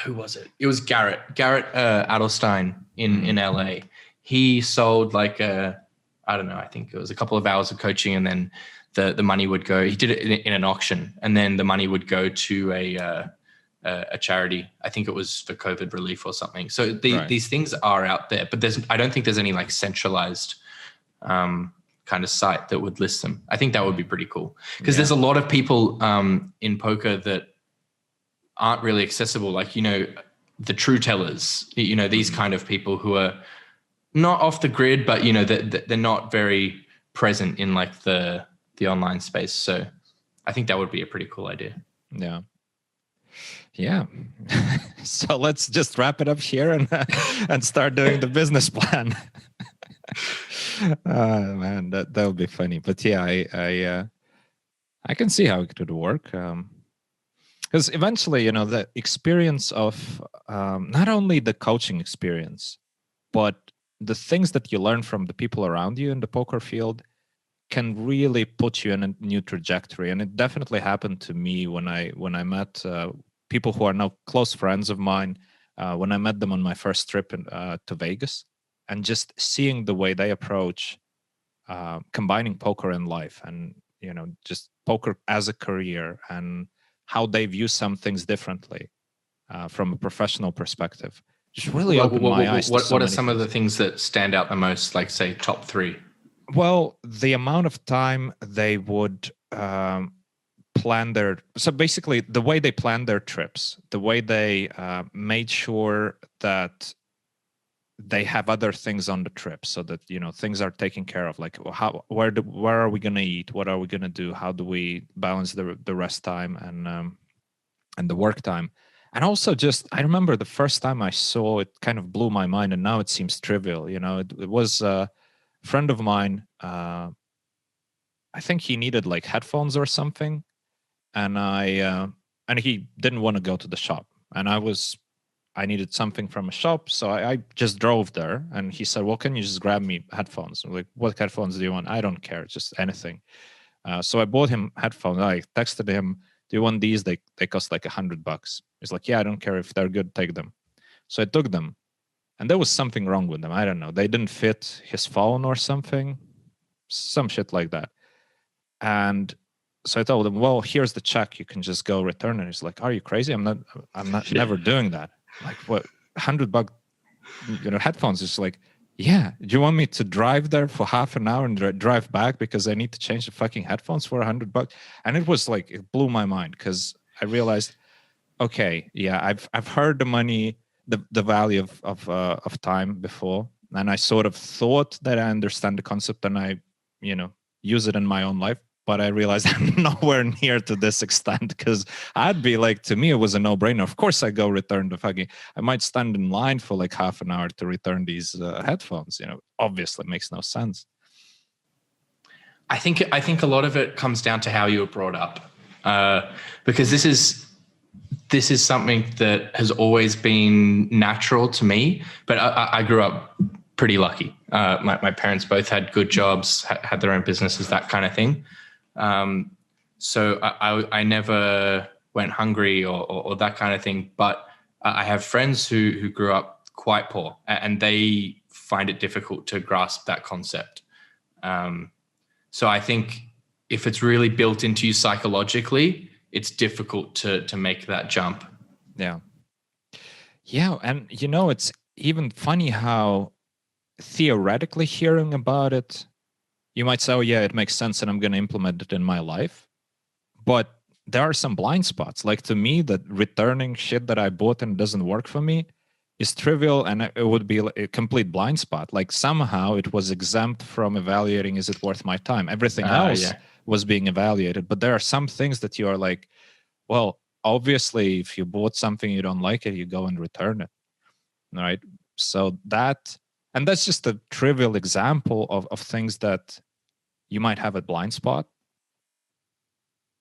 Speaker 1: who was it? It was Garrett Adelstein in LA. He sold like I don't know, I think it was a couple of hours of coaching, and then the money would go. He did it in an auction, and then the money would go to a charity. I think it was for COVID relief or something. So these things are out there, but I don't think there's any like centralized kind of site that would list them. I think that would be pretty cool, because there's a lot of people in poker that aren't really accessible. Like, the true tellers, these kind of people who are not off the grid, but they're not very present in like the online space. So I think that would be a pretty cool idea.
Speaker 2: Yeah. So let's just wrap it up here and start doing the business plan. Man, that would be funny. But yeah, I can see how it could work. Because eventually, the experience of not only the coaching experience, but the things that you learn from the people around you in the poker field can really put you in a new trajectory. And it definitely happened to me when I met people who are now close friends of mine, when I met them on my first trip to Vegas, and just seeing the way they approach combining poker and life, and just poker as a career, and how they view some things differently from a professional perspective. Just really opened my eyes.
Speaker 1: What are some of the things that stand out the most, like say top 3?
Speaker 2: Well, the amount of time they would plan so basically the way they planned their trips, the way they made sure that they have other things on the trip, so that things are taken care of, like where are we going to eat, what are we going to do, how do we balance the rest time and the work time. And also, just I remember the first time I saw it, kind of blew my mind, and now it seems trivial. It was a friend of mine, I think he needed like headphones or something, and he didn't want to go to the shop, and I needed something from a shop, so I just drove there, and he said, well, can you just grab me headphones? I'm like, what headphones do you want? I don't care, just anything. So I bought him headphones. I texted him, do you want these? They cost like $100. He's like, yeah, I don't care, if they're good, take them. So I took them, and there was something wrong with them. I don't know. They didn't fit his phone or something, some shit like that. And so I told him, well, here's the check. You can just go return it. He's like, are you crazy? I'm not never doing that. Like, what, $100 headphones? It's like, yeah, do you want me to drive there for half an hour and drive back because I need to change the fucking headphones for $100? And it was like, it blew my mind, because I realized, okay, yeah, I've heard the money, the value of time before, and I sort of thought that I understand the concept, and I use it in my own life. But I realized I'm nowhere near to this extent, because I'd be like, to me, it was a no-brainer. Of course, I go return I might stand in line for like half an hour to return these headphones. Obviously it makes no sense.
Speaker 1: I think a lot of it comes down to how you were brought up, because this is something that has always been natural to me. But I grew up pretty lucky. My parents both had good jobs, had their own businesses, that kind of thing. So I never went hungry or that kind of thing, but I have friends who grew up quite poor, and they find it difficult to grasp that concept. So I think if it's really built into you psychologically, it's difficult to make that jump.
Speaker 2: Yeah. And it's even funny how theoretically hearing about it, you might say, oh yeah, it makes sense and I'm going to implement it in my life. But there are some blind spots. Like, to me, that returning shit that I bought and doesn't work for me is trivial, and it would be a complete blind spot. Like, somehow it was exempt from evaluating, is it worth my time? Everything else was being evaluated. But there are some things that you are like, well, obviously, if you bought something you don't like it, you go and return it. All right. So that And that's just a trivial example of things that you might have a blind spot.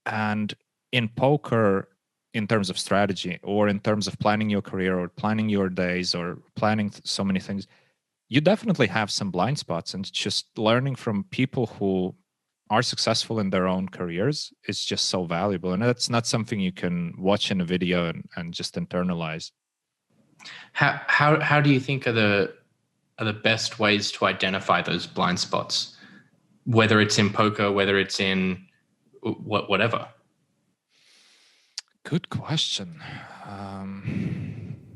Speaker 2: And in poker, in terms of strategy, or in terms of planning your career, or planning your days, or planning so many things, you definitely have some blind spots. And just learning from people who are successful in their own careers is just so valuable. And that's not something you can watch in a video and just internalize.
Speaker 1: How do you think are the best ways to identify those blind spots, whether it's in poker, whether it's in whatever?
Speaker 2: Good question.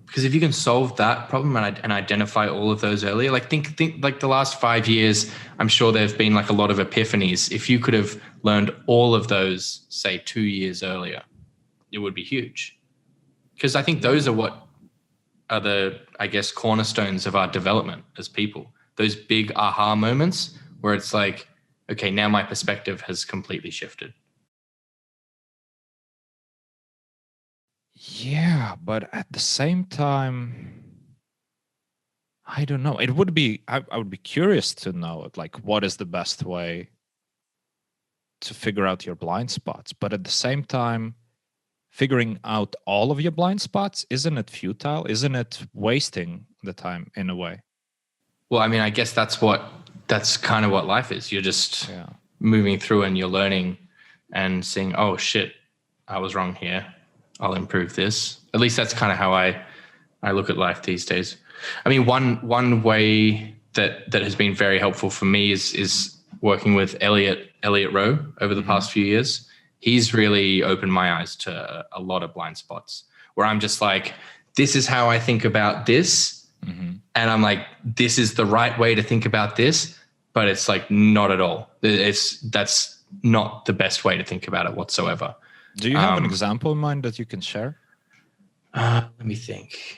Speaker 1: Because if you can solve that problem and identify all of those earlier, like think like the last 5 years, I'm sure there've been like a lot of epiphanies. If you could have learned all of those, say 2 years earlier, it would be huge. Because I think those are what are the, I guess, cornerstones of our development as people. Those big aha moments where it's like, okay, now my perspective has completely shifted.
Speaker 2: Yeah, but at the same time, I don't know. It would be, I would be curious to know, like, what is the best way to figure out your blind spots. But at the same time, figuring out all of your blind spots, isn't it futile? Isn't it wasting the time in a way?
Speaker 1: Well, I mean, I guess that's kind of what life is. You're just moving through and you're learning and seeing, oh shit, I was wrong here. I'll improve this. At least that's kind of how I look at life these days. I mean, one way that has been very helpful for me is working with Elliot Rowe over the past few years. He's really opened my eyes to a lot of blind spots where I'm just like, this is how I think about this. And I'm like, this is the right way to think about this, but it's like not at all. That's not the best way to think about it whatsoever.
Speaker 2: Do you have an example in mind that you can share?
Speaker 1: Let me think.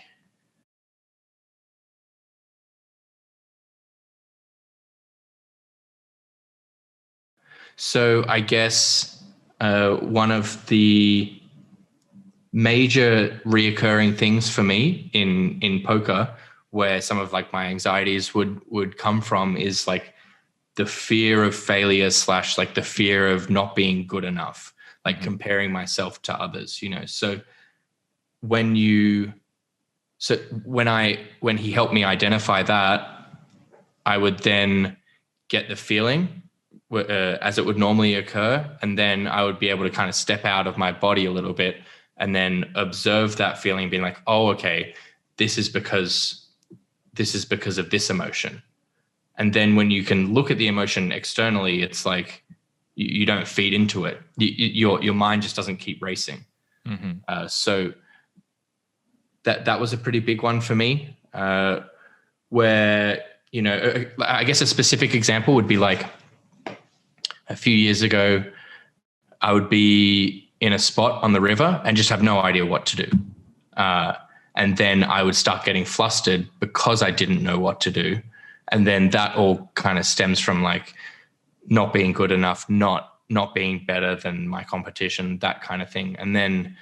Speaker 1: So I guess one of the major reoccurring things for me in poker, where some of like my anxieties would come from, is like the fear of failure / like the fear of not being good enough, like comparing myself to others, you know. So when he helped me identify that, I would then get the feeling as it would normally occur, and then I would be able to kind of step out of my body a little bit and then observe that feeling, being like, oh, okay, this is because of this emotion. And then when you can look at the emotion externally, it's like you don't feed into it. Your mind just doesn't keep racing. So that was a pretty big one for me, where, you know, I guess a specific example would be like a few years ago, I would be in a spot on the river and just have no idea what to do. And then I would start getting flustered because I didn't know what to do. And then that all kind of stems from like not being good enough, not being better than my competition, that kind of thing. And then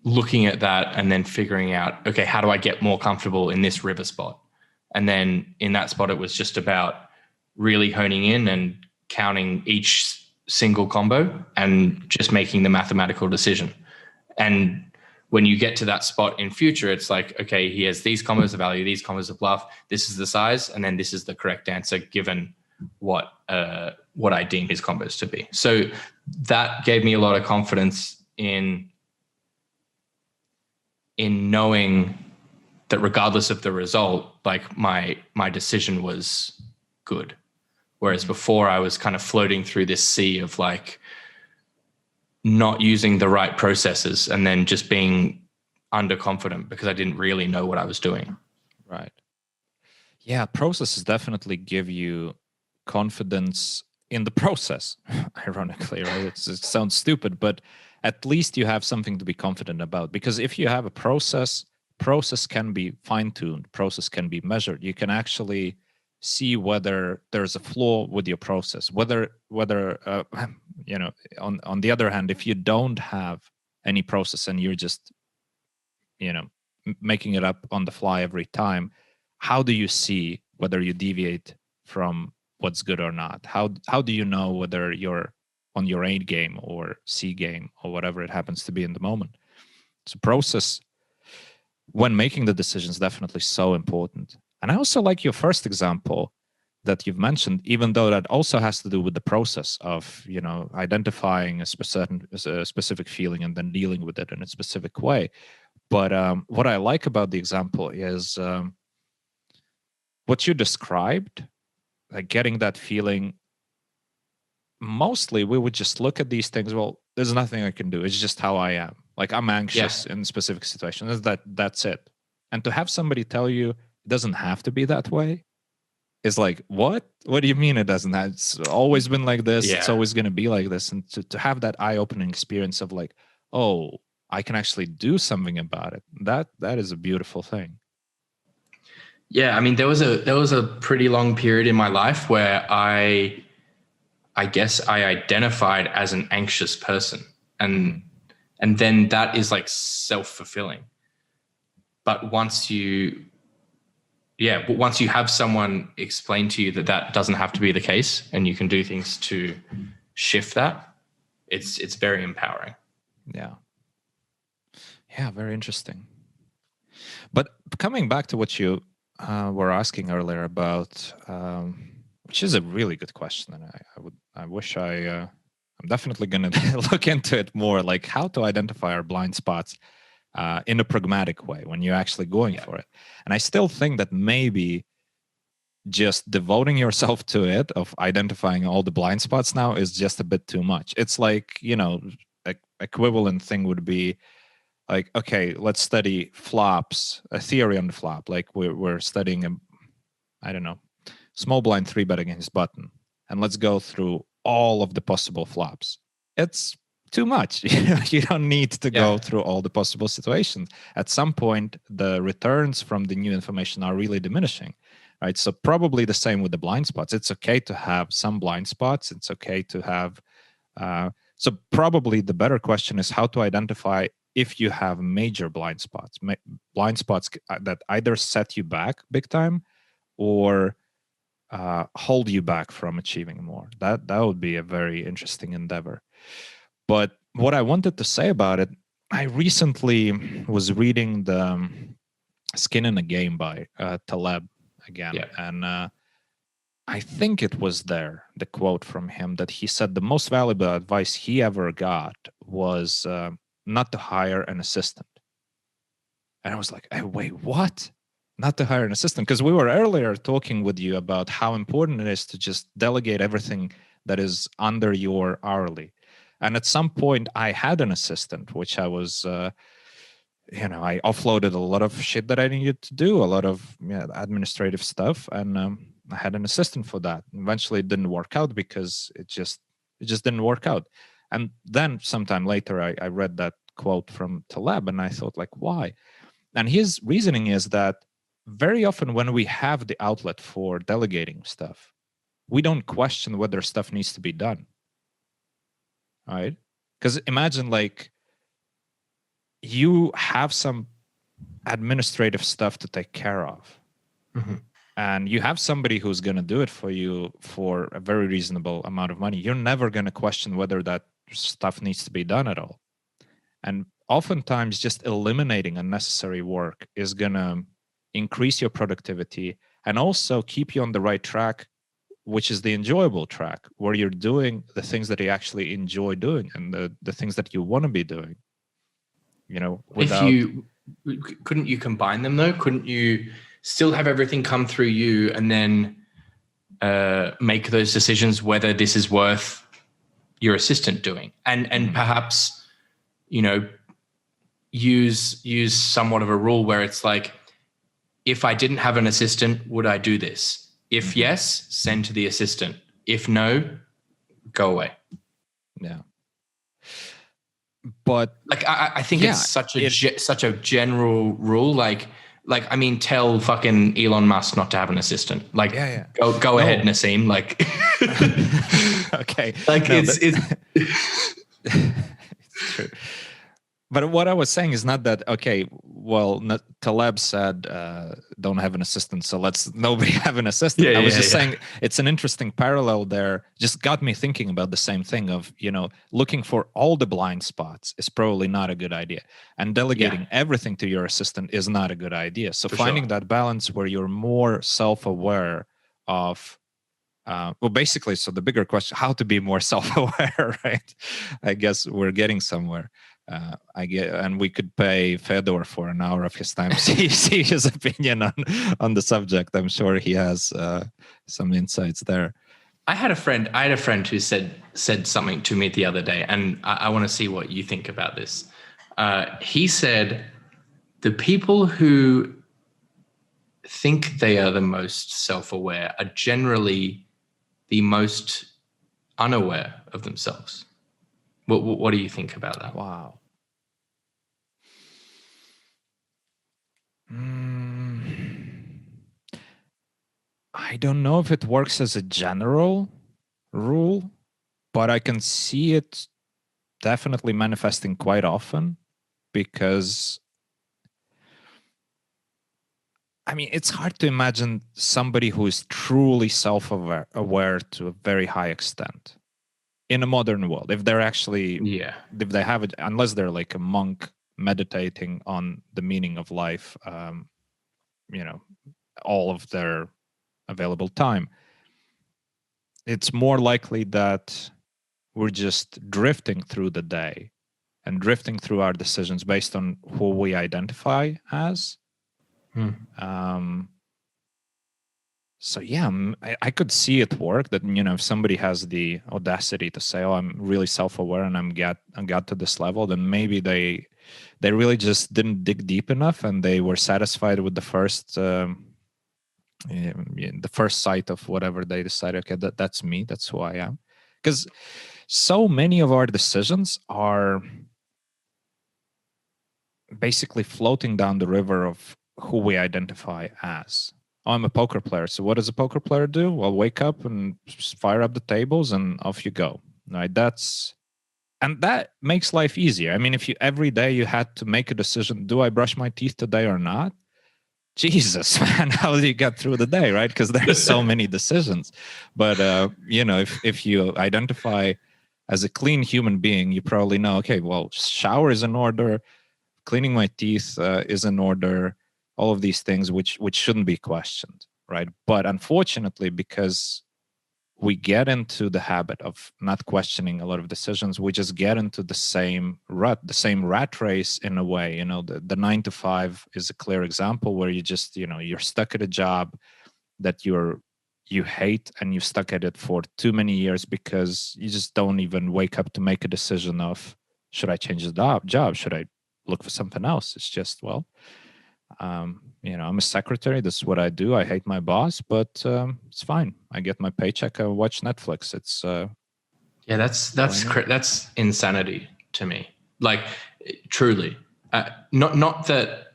Speaker 1: looking at that and then figuring out, okay, how do I get more comfortable in this river spot? And then in that spot, it was just about really honing in and counting each single combo and just making the mathematical decision. And when you get to that spot in future, it's like, okay, he has these combos of value, these combos of bluff, this is the size, and then this is the correct answer given what I deem his combos to be. So that gave me a lot of confidence in knowing that regardless of the result, like my decision was good. Whereas before I was kind of floating through this sea of like not using the right processes and then just being underconfident because I didn't really know what I was doing.
Speaker 2: Right. Yeah, processes definitely give you confidence in the process, ironically, right? It sounds stupid, but at least you have something to be confident about. Because if you have a process can be fine-tuned, process can be measured. You can actually see whether there's a flaw with your process, whether you know, on the other hand, if you don't have any process and you're just, you know, making it up on the fly every time, how do you see whether you deviate from what's good or not? How do you know whether you're on your A game or C game or whatever it happens to be in the moment? So process when making the decisions definitely so important. And I also like your first example that you've mentioned, even though that also has to do with the process of, identifying a specific feeling and then dealing with it in a specific way. But what I like about the example is what you described, like getting that feeling. Mostly we would just look at these things. Well, there's nothing I can do. It's just how I am. Like I'm anxious in specific situations. That's it. And to have somebody tell you it doesn't have to be that way is like, what? What do you mean it doesn't have? It's always been like this. It's always going to be like this. And to have that eye-opening experience of like, oh, I can actually do something about it. That is a beautiful thing.
Speaker 1: Yeah, I mean, there was a pretty long period in my life where I guess I identified as an anxious person, and then that is like self-fulfilling. But once you have someone explain to you that doesn't have to be the case, and you can do things to shift that, it's very empowering.
Speaker 2: Yeah, very interesting. But coming back to what you were asking earlier about. Which is a really good question, and I'm definitely going to look into it more, like how to identify our blind spots in a pragmatic way when you're actually going for it. And I still think that maybe just devoting yourself to it, of identifying all the blind spots now, is just a bit too much. It's like, equivalent thing would be like, okay, let's study flops, a theory on the flop. Like we're studying small blind 3-bet against button, and let's go through all of the possible flops. It's too much. You don't need to go through all the possible situations. At some point, the returns from the new information are really diminishing, right? So probably the same with the blind spots. It's okay to have some blind spots. It's okay to have. So probably the better question is how to identify if you have major blind spots that either set you back big time or hold you back from achieving more. That would be a very interesting endeavor. But what I wanted to say about it, I recently was reading the Skin in the Game by Taleb again, and I think it was the quote from him that he said the most valuable advice he ever got was not to hire an assistant. And I was like, hey, wait, what? Not to hire an assistant? Because we were earlier talking with you about how important it is to just delegate everything that is under your hourly. And at some point I had an assistant, which I was, I offloaded a lot of shit that I needed to do, a lot of administrative stuff. And I had an assistant for that. Eventually it didn't work out because it just didn't work out. And then sometime later I read that quote from Taleb and I thought, like, why? And his reasoning is that very often when we have the outlet for delegating stuff, we don't question whether stuff needs to be done. Right? Because imagine like you have some administrative stuff to take care of. Mm-hmm. And you have somebody who's going to do it for you for a very reasonable amount of money. You're never going to question whether that stuff needs to be done at all. And oftentimes just eliminating unnecessary work is going to increase your productivity and also keep you on the right track, which is the enjoyable track, where you're doing the things that you actually enjoy doing and the things that you want to be doing.
Speaker 1: Couldn't you combine them though? Couldn't you still have everything come through you and then make those decisions whether this is worth your assistant doing, and perhaps use somewhat of a rule where it's like, if I didn't have an assistant, would I do this? If yes, send to the assistant. If no, go away.
Speaker 2: Yeah. But
Speaker 1: like, I think it's such a general rule. Like, I mean, tell fucking Elon Musk not to have an assistant. Like, go ahead, Nassim. Like,
Speaker 2: okay.
Speaker 1: Like,
Speaker 2: no, it's true. But what I was saying is not that, okay, well, Taleb said, don't have an assistant, so let's nobody have an assistant. I was just saying it's an interesting parallel there. Just got me thinking about the same thing of, looking for all the blind spots is probably not a good idea. And delegating everything to your assistant is not a good idea. So finding that balance where you're more self-aware of, basically, so the bigger question, how to be more self-aware, right? I guess we're getting somewhere. And we could pay Fedor for an hour of his time to see his opinion on the subject. I'm sure he has some insights there.
Speaker 1: I had a friend who said something to me the other day, and I want to see what you think about this. He said, the people who think they are the most self-aware are generally the most unaware of themselves. What do you think about that?
Speaker 2: Wow. I don't know if it works as a general rule, but I can see it definitely manifesting quite often, because it's hard to imagine somebody who is truly self-aware to a very high extent in a modern world. If they're actually, if they have it, unless they're like a monk meditating on the meaning of life, all of their available time, it's more likely that we're just drifting through the day and drifting through our decisions based on who we identify as. So I could see it work, that if somebody has the audacity to say, oh, I'm really self-aware and I got to this level, then maybe they really just didn't dig deep enough, and they were satisfied with the first sight of whatever they decided, okay, that's me, that's who I am. Because so many of our decisions are basically floating down the river of who we identify as. Oh, I'm a poker player. So what does a poker player do? Well, wake up and fire up the tables and off you go. Right? And that makes life easier. If you every day you had to make a decision, do I brush my teeth today or not? Jesus, man, how do you get through the day, right? Because there's so many decisions. But if you identify as a clean human being, you probably know, okay, well, shower is in order, cleaning my teeth is in order, all of these things which shouldn't be questioned, right? But unfortunately, because we get into the habit of not questioning a lot of decisions, we just get into the same rat race in a way. The 9 to 5 is a clear example where you just, you're stuck at a job that you hate, and you're stuck at it for too many years because you just don't even wake up to make a decision of, should I change the job? Should I look for something else? It's just, well, I'm a secretary. This is what I do. I hate my boss, but it's fine. I get my paycheck. I watch Netflix. It's
Speaker 1: that's insanity to me. Like, truly, not that.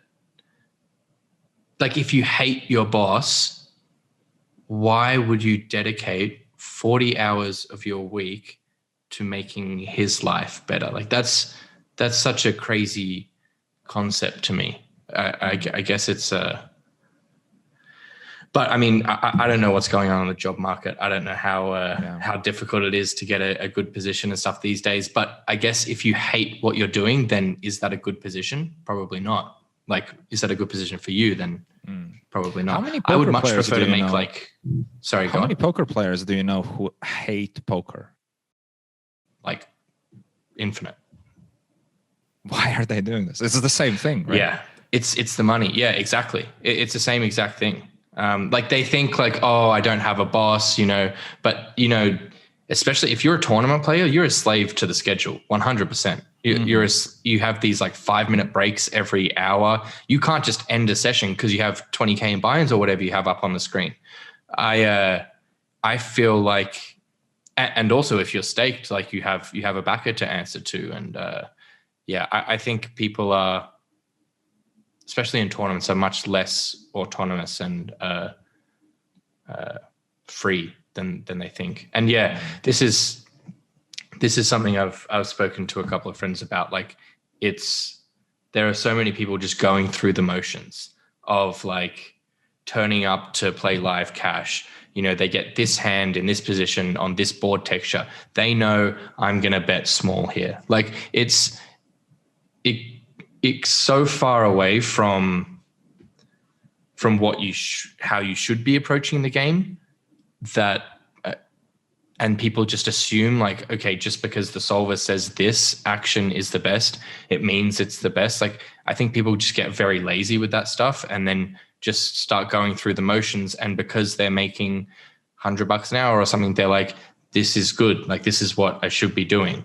Speaker 1: Like, if you hate your boss, why would you dedicate 40 hours of your week to making his life better? Like, that's such a crazy concept to me. I guess it's but I don't know what's going on in the job market. I don't know how difficult it is to get a good position and stuff these days. But I guess if you hate what you're doing, then is that a good position? Probably not. Like, is that a good position for you? Then probably not. I would much prefer to make How
Speaker 2: many poker players do you know who hate poker?
Speaker 1: Like, infinite.
Speaker 2: Why are they doing this? It's the same thing, right?
Speaker 1: Yeah. It's the money. Yeah, exactly. It's the same exact thing. Like, they think like, oh, I don't have a boss, but especially if you're a tournament player, you're a slave to the schedule. 100%. You have these like 5-minute breaks every hour. You can't just end a session because you have 20K in buy-ins or whatever you have up on the screen. I feel like, and also if you're staked, like you have a backer to answer to. And I think people are, especially in tournaments, are much less autonomous and free than they think. And this is something I've spoken to a couple of friends about. Like, there are so many people just going through the motions of like turning up to play live cash. You know, they get this hand in this position on this board texture. They know I'm going to bet small here. Like it's so far away from what how you should be approaching the game that, and people just assume like, okay, just because the solver says this action is the best, it means it's the best. Like, I think people just get very lazy with that stuff and then just start going through the motions. And because they're making $100 an hour or something, they're like, this is good. Like, this is what I should be doing.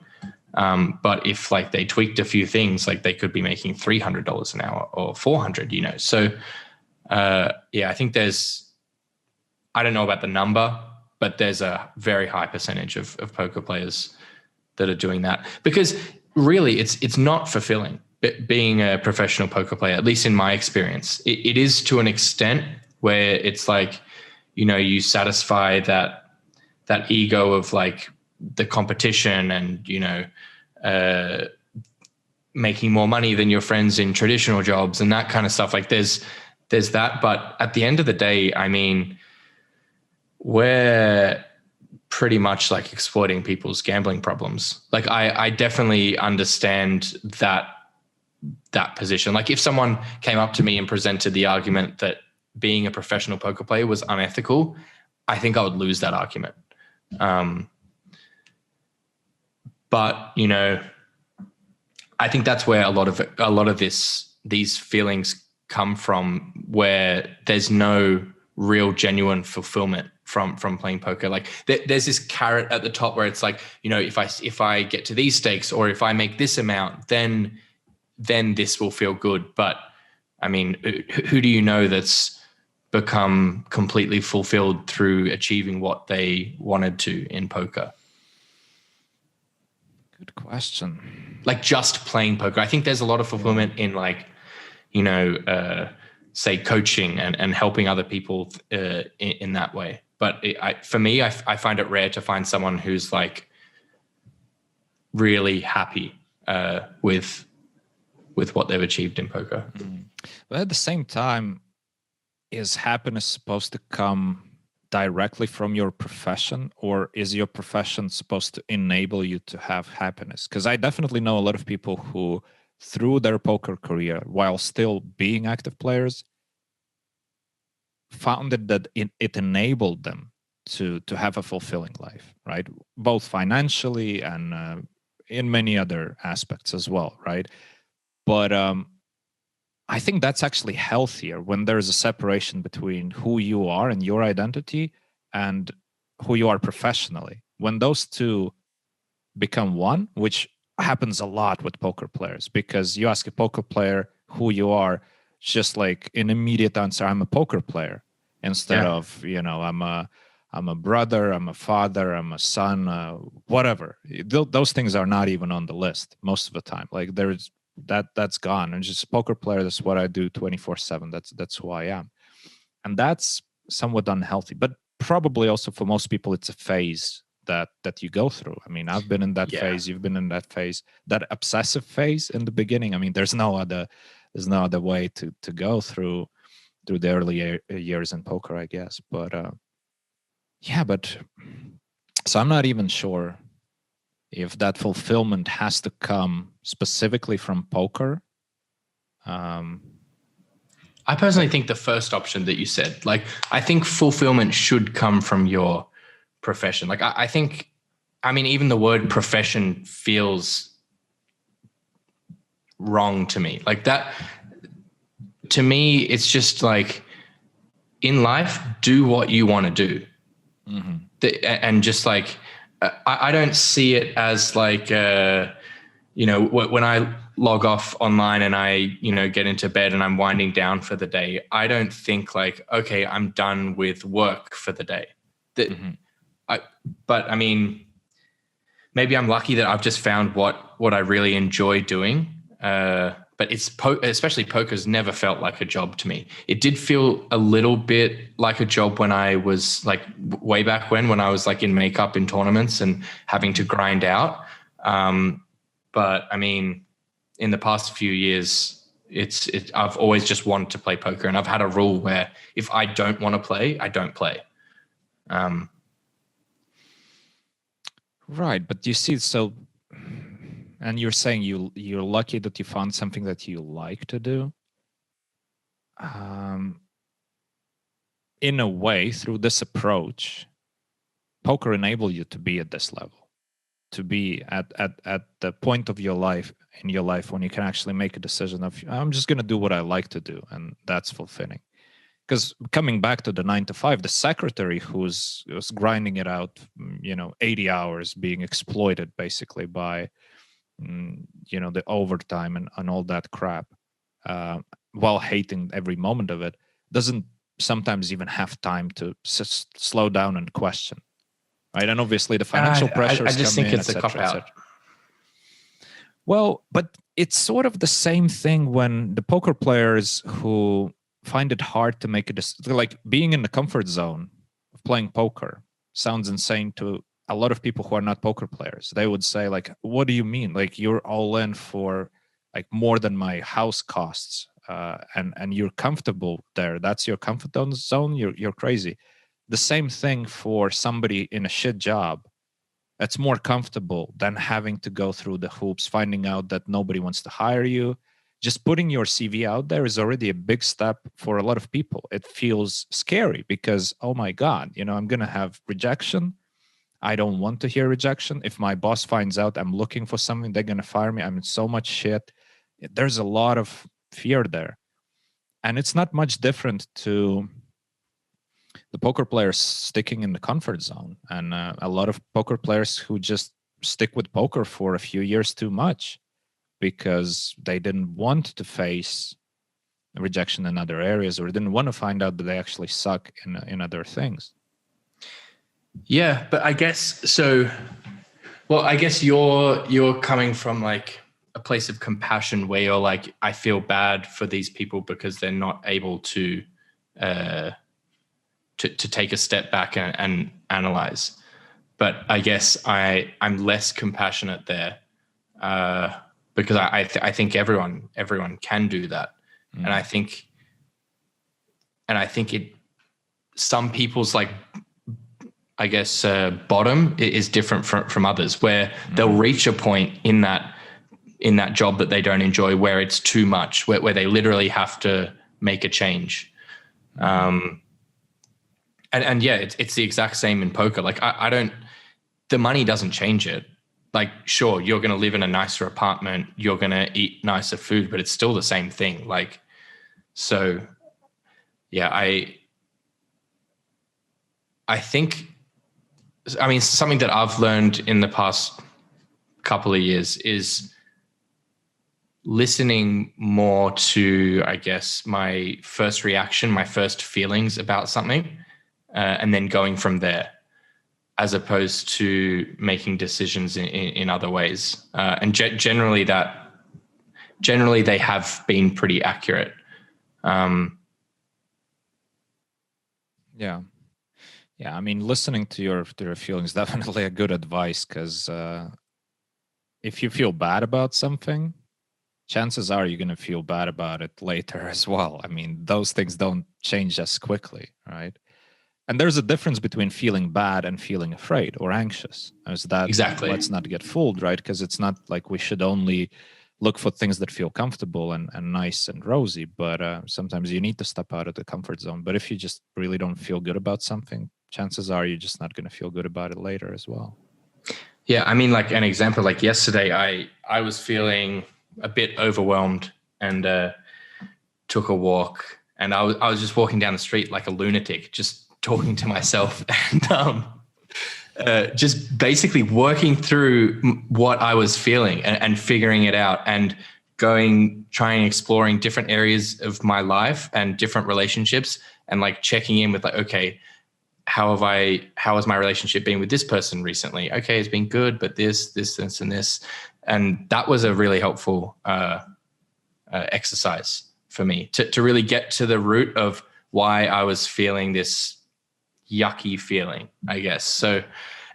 Speaker 1: But if like they tweaked a few things, like they could be making $300 an hour or 400, you know? So I think I don't know about the number, but there's a very high percentage of poker players that are doing that, because really it's not fulfilling being a professional poker player, at least in my experience. It is to an extent where it's like, you know, you satisfy that ego of like the competition and, you know, making more money than your friends in traditional jobs and that kind of stuff. Like there's that. But at the end of the day, I mean, we're pretty much like exploiting people's gambling problems. Like I definitely understand that position. Like if someone came up to me and presented the argument that being a professional poker player was unethical, I think I would lose that argument. But you know, I think that's where a lot of these feelings come from, where there's no real genuine fulfillment from playing poker. Like there's this carrot at the top where it's like, you know, if I get to these stakes or if I make this amount, then this will feel good. But I mean, who do you know that's become completely fulfilled through achieving what they wanted to in poker?
Speaker 2: Good question.
Speaker 1: Like just playing poker. I think there's a lot of fulfillment in like, you know, say coaching and helping other people in that way. But for me, I find it rare to find someone who's like really happy with what they've achieved in poker.
Speaker 2: But at the same time, is happiness supposed to come directly from your profession, or is your profession supposed to enable you to have happiness? Because I definitely know a lot of people who, through their poker career, while still being active players, found that it enabled them to have a fulfilling life, right? Both financially and in many other aspects as well, right? But I think that's actually healthier when there's a separation between who you are and your identity and who you are professionally. When those two become one, which happens a lot with poker players, because you ask a poker player who you are, it's just like an immediate answer, I'm a poker player, instead of, you know, I'm a brother, I'm a father, I'm a son, whatever. Those things are not even on the list most of the time. Like there's that's gone. And just poker player, that's what I do 24/7. That's who I am. And that's somewhat unhealthy, but probably also for most people, it's a phase that you go through. I mean, I've been in that phase, you've been in that phase, that obsessive phase in the beginning. I mean, there's no other way to go through the early years in poker, I guess. But so I'm not even sure if that fulfillment has to come specifically from poker.
Speaker 1: I personally think the first option that you said, like, I think fulfillment should come from your profession. Like, I think, I mean, even the word profession feels wrong to me. Like that, to me, it's just like, in life, do what you want to do. Mm-hmm. And just like, I don't see it as like, you know, when I log off online and I, you know, get into bed and I'm winding down for the day, I don't think like, okay, I'm done with work for the day. But I mean, maybe I'm lucky that I've just found what I really enjoy doing. But it's especially poker's never felt like a job to me. It did feel a little bit like a job when I was like way back when I was like in makeup in tournaments and having to grind out. But I mean, in the past few years, I've always just wanted to play poker, and I've had a rule where if I don't want to play, I don't play.
Speaker 2: Right, but you see, so, and you're saying you're lucky that you found something that you like to do. In a way, through this approach, poker enabled you to be at this level, to be at the point of your life, in your life, when you can actually make a decision of, I'm just going to do what I like to do, and that's fulfilling. Because coming back to the 9 to 5, the secretary who's grinding it out, 80 hours, being exploited basically by, the overtime and all that crap, while hating every moment of it, doesn't sometimes even have time to slow down and question, right? And obviously the financial pressures.
Speaker 1: I just think it's a cop out.
Speaker 2: Well, but it's sort of the same thing when the poker players who find it hard to make a decision, like being in the comfort zone of playing poker sounds insane to a lot of people who are not poker players. They would say, like, what do you mean? Like, you're all in for like more than my house costs, and you're comfortable there. That's your comfort zone. You're crazy. The same thing for somebody in a shit job. That's more comfortable than having to go through the hoops, finding out that nobody wants to hire you. Just putting your CV out there is already a big step for a lot of people. It feels scary because, oh my God, I'm going to have rejection. I don't want to hear rejection. If my boss finds out I'm looking for something, they're going to fire me. I'm in so much shit. There's a lot of fear there. And it's not much different to the poker players sticking in the comfort zone. And a lot of poker players who just stick with poker for a few years too much, because they didn't want to face rejection in other areas, or didn't want to find out that they actually suck in other things.
Speaker 1: Yeah, but I guess so. Well, I guess you're coming from like a place of compassion where you're like, I feel bad for these people because they're not able to take a step back and analyze. But I guess I'm less compassionate there. Because I think everyone can do that, and I think it. Some people's like, I guess, bottom is different from others, where they'll reach a point in that job that they don't enjoy, where it's too much, where they literally have to make a change. And yeah, it's the exact same in poker. Like I don't, the money doesn't change it. Like, sure, you're going to live in a nicer apartment, you're going to eat nicer food, but it's still the same thing. Like, so yeah, I think, I mean, something that I've learned in the past couple of years is listening more to, I guess, my first reaction, my first feelings about something, and then going from there, as opposed to making decisions in other ways. And generally they have been pretty accurate.
Speaker 2: Yeah. I mean, listening to your feelings, definitely a good advice, because if you feel bad about something, chances are you're going to feel bad about it later as well. I mean, those things don't change as quickly, right? And there's a difference between feeling bad and feeling afraid or anxious. As that,
Speaker 1: exactly.
Speaker 2: Let's not get fooled, right? Because it's not like we should only look for things that feel comfortable and nice and rosy, but sometimes you need to step out of the comfort zone. But if you just really don't feel good about something, chances are you're just not going to feel good about it later as well.
Speaker 1: Yeah, I mean, like an example, like yesterday, I was feeling a bit overwhelmed and took a walk, and I was just walking down the street like a lunatic, just talking to myself and just basically working through what I was feeling and figuring it out, and trying exploring different areas of my life and different relationships, and like checking in with like, okay, how has my relationship been with this person recently? Okay, it's been good, but this, and this. And that was a really helpful exercise for me to really get to the root of why I was feeling this yucky feeling, I guess. So,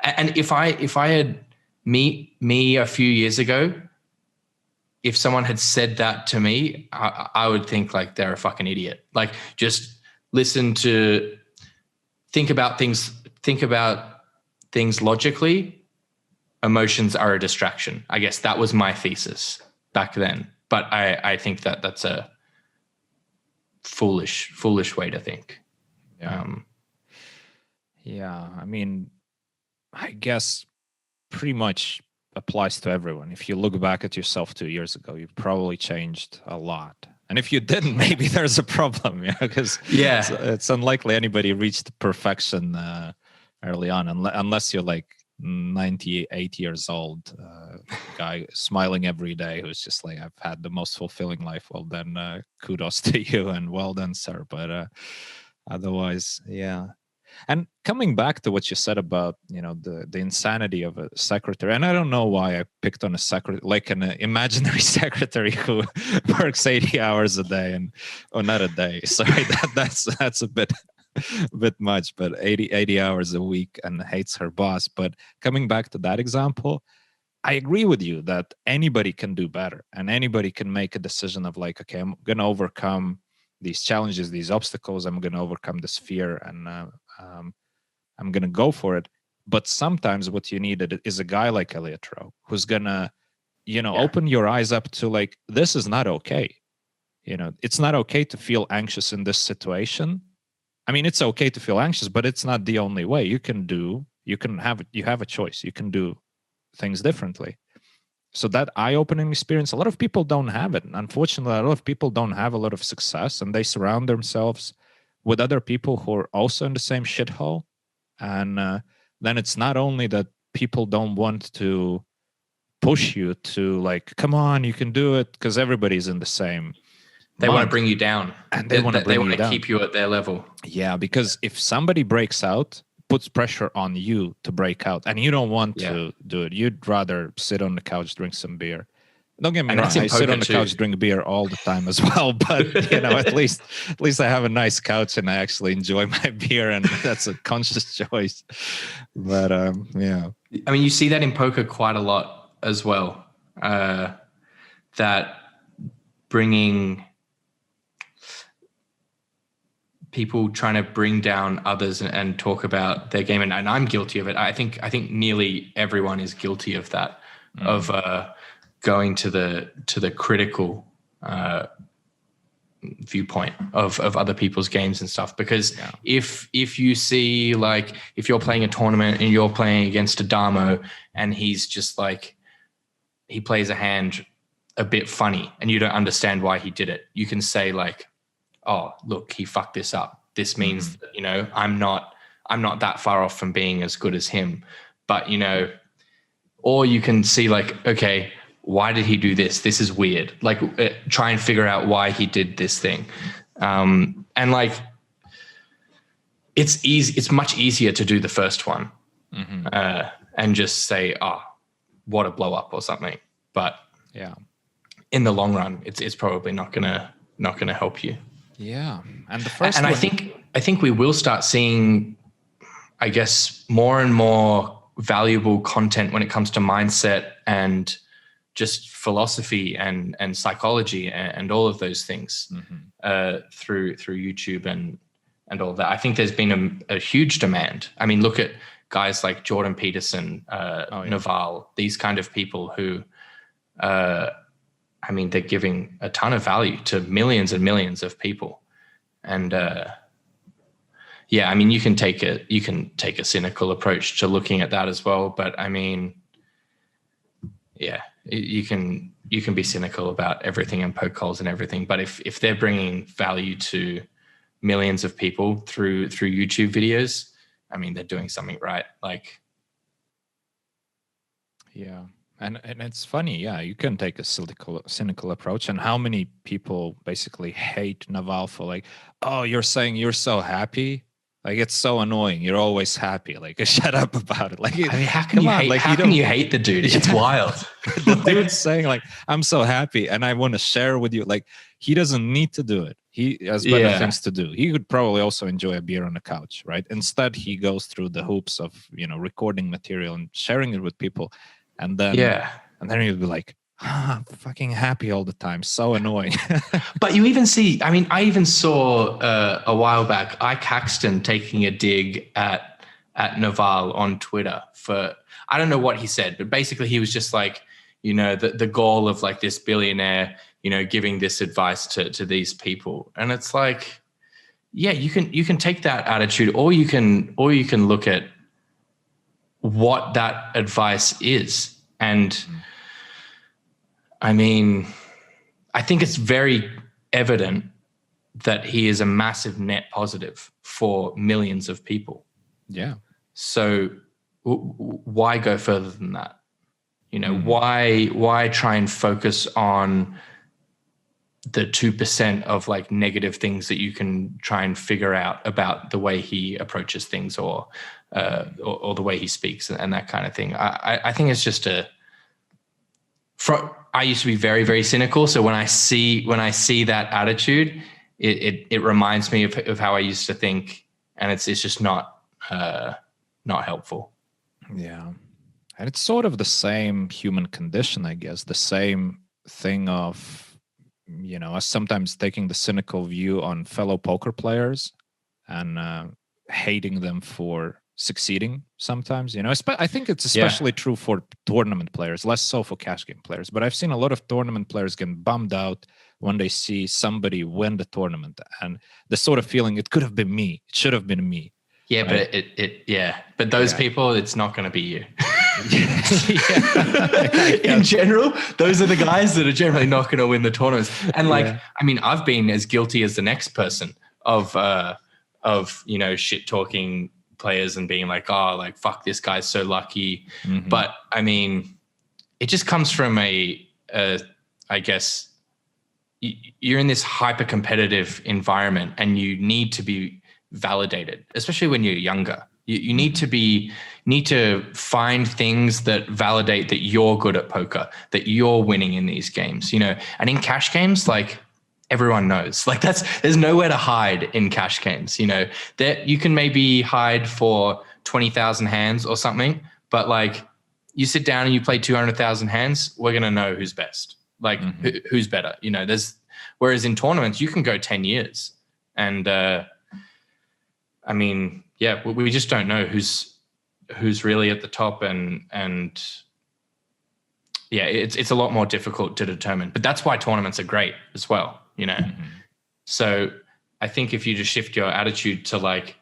Speaker 1: and if I had me a few years ago, if someone had said that to me, I would think like they're a fucking idiot. Like, just think about things logically. Emotions are a distraction. I guess that was my thesis back then. But I think that's a foolish way to think.
Speaker 2: Yeah. I mean, I guess pretty much applies to everyone. If you look back at yourself 2 years ago, you've probably changed a lot. And if you didn't, maybe there's a problem, because it's unlikely anybody reached perfection early on, unless you're like 98 years old, guy smiling every day who's just like, I've had the most fulfilling life. Well, then kudos to you and well done, sir. But otherwise, yeah. And coming back to what you said about, the insanity of a secretary, and I don't know why I picked on a secretary, like an imaginary secretary who works 80 hours a day, not a day. Sorry, that's a bit much, but 80 hours a week and hates her boss. But coming back to that example, I agree with you that anybody can do better, and anybody can make a decision of like, okay, I'm going to overcome these challenges, these obstacles. I'm going to overcome this fear, and I'm going to go for it. But sometimes what you need is a guy like Elliot Rowe who's going to, open your eyes up to like, this is not okay. It's not okay to feel anxious in this situation. I mean, it's okay to feel anxious, but it's not the only way. You have a choice. You can do things differently. So that eye-opening experience, a lot of people don't have it. Unfortunately, a lot of people don't have a lot of success, and they surround themselves with other people who are also in the same shithole. And then it's not only that people don't want to push you to like, come on, you can do it, because everybody's in the same.
Speaker 1: They want to bring you down,
Speaker 2: and they want to
Speaker 1: keep you at their level.
Speaker 2: Yeah, because if somebody breaks out, puts pressure on you to break out, and you don't want to do it. You'd rather sit on the couch, drink some beer. Don't get me wrong, I sit on the couch, drink beer all the time as well. But at least I have a nice couch and I actually enjoy my beer, and that's a conscious choice. But yeah,
Speaker 1: I mean, you see that in poker quite a lot as well. That bringing people trying to bring down others and talk about their game, and I'm guilty of it. I think nearly everyone is guilty of that, of going to the critical viewpoint of other people's games and stuff. Because if you see, like, if you're playing a tournament and you're playing against a Damo and he's just like, he plays a hand a bit funny and you don't understand why he did it, you can say like, oh, look, he fucked this up. This means that, I'm not that far off from being as good as him. But, or you can see like, okay, why did he do this? This is weird. Like, try and figure out why he did this thing. And like, it's easy. It's much easier to do the first one and just say, oh, what a blow up or something. But in the long run, it's probably not gonna help you.
Speaker 2: Yeah, and the first
Speaker 1: one, I think we will start seeing, I guess, more and more valuable content when it comes to mindset and just philosophy and psychology and all of those things through YouTube and all that. I think there's been a huge demand. I mean, look at guys like Jordan Peterson, Naval, these kind of people who, I mean, they're giving a ton of value to millions and millions of people. And I mean, you can take a cynical approach to looking at that as well. But I mean, you can be cynical about everything and poke holes and everything. But if they're bringing value to millions of people through YouTube videos, I mean, they're doing something right. Like,
Speaker 2: yeah. And it's funny, you can take a cynical approach. And how many people basically hate Naval for like, oh, you're saying you're so happy? Like, it's so annoying. You're always happy. Like, shut up about it. Like,
Speaker 1: I mean, how can you hate the dude? It's wild.
Speaker 2: The dude's saying like, I'm so happy and I want to share with you. Like, he doesn't need to do it. He has better things to do. He could probably also enjoy a beer on the couch, right? Instead, he goes through the hoops of, recording material and sharing it with people. And then you'll be like, fucking happy all the time. So annoying.
Speaker 1: But you even see, I mean, I even saw a while back Ike Caxton taking a dig at Naval on Twitter for, I don't know what he said, but basically he was just like, the goal of like this billionaire, giving this advice to these people. And it's like, yeah, you can take that attitude, or you can look at what that advice is. And I mean, I think it's very evident that he is a massive net positive for millions of people.
Speaker 2: Yeah.
Speaker 1: So why go further than that? Why try and focus on the 2% of like negative things that you can try and figure out about the way he approaches things or the way he speaks and that kind of thing. I think it's just I used to be very, very cynical. So when I see that attitude, it reminds me of how I used to think, and it's just not helpful.
Speaker 2: Yeah. And it's sort of the same human condition, I guess, the same thing of, us sometimes taking the cynical view on fellow poker players and hating them for succeeding sometimes. I think it's especially true for tournament players, less so for cash game players. But I've seen a lot of tournament players get bummed out when they see somebody win the tournament, and the sort of feeling, it could have been me, it should have been me.
Speaker 1: Yeah, right? But those people, it's not going to be you. In general, those are the guys that are generally not going to win the tournaments. And I mean, I've been as guilty as the next person of shit talking players and being like, oh, like, fuck, this guy's so lucky. Mm-hmm. But I mean, it just comes from I guess you're in this hyper competitive environment and you need to be validated, especially when you're younger. You need to find things that validate that you're good at poker, that you're winning in these games, and in cash games, like, everyone knows, like, there's nowhere to hide in cash games, that you can maybe hide for 20,000 hands or something, but like, you sit down and you play 200,000 hands, we're going to know who's best, like, who's better, whereas in tournaments, you can go 10 years and, I mean, yeah, we just don't know who's really at the top, and yeah, it's a lot more difficult to determine. But that's why tournaments are great as well, So I think if you just shift your attitude to like,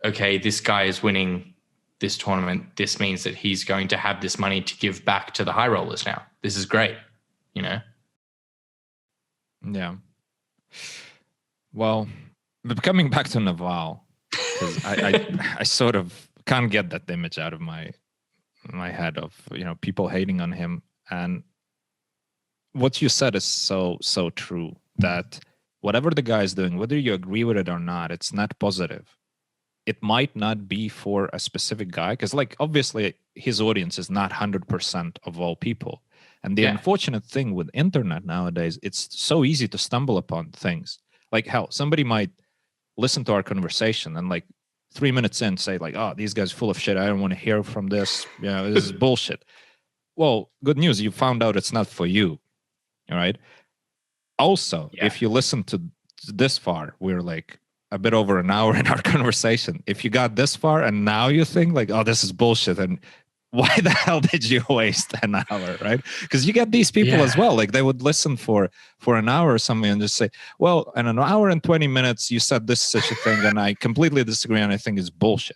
Speaker 1: okay, this guy is winning this tournament, this means that he's going to have this money to give back to the high rollers now. This is great,
Speaker 2: Yeah. Well, but coming back to Naval, because I sort of can't get that image out of my head of people hating on him. And what you said is so true, that whatever the guy is doing, whether you agree with it or not, it's not positive. It might not be for a specific guy, because like, obviously his audience is not 100% of all people. And the unfortunate thing with internet nowadays, it's so easy to stumble upon things. Like, hell, somebody might listen to our conversation and like 3 minutes in say like, oh, these guys are full of shit, I don't want to hear from this, this is bullshit. Well, good news, you found out it's not for you. All right. Also, if you listen to this far, we're like a bit over an hour in our conversation. If you got this far and now you think like, oh, this is bullshit, and why the hell did you waste an hour, right? Because you get these people as well. Like, they would listen for an hour or something and just say, well, in an hour and 20 minutes, you said this such a thing, and I completely disagree, and I think it's bullshit.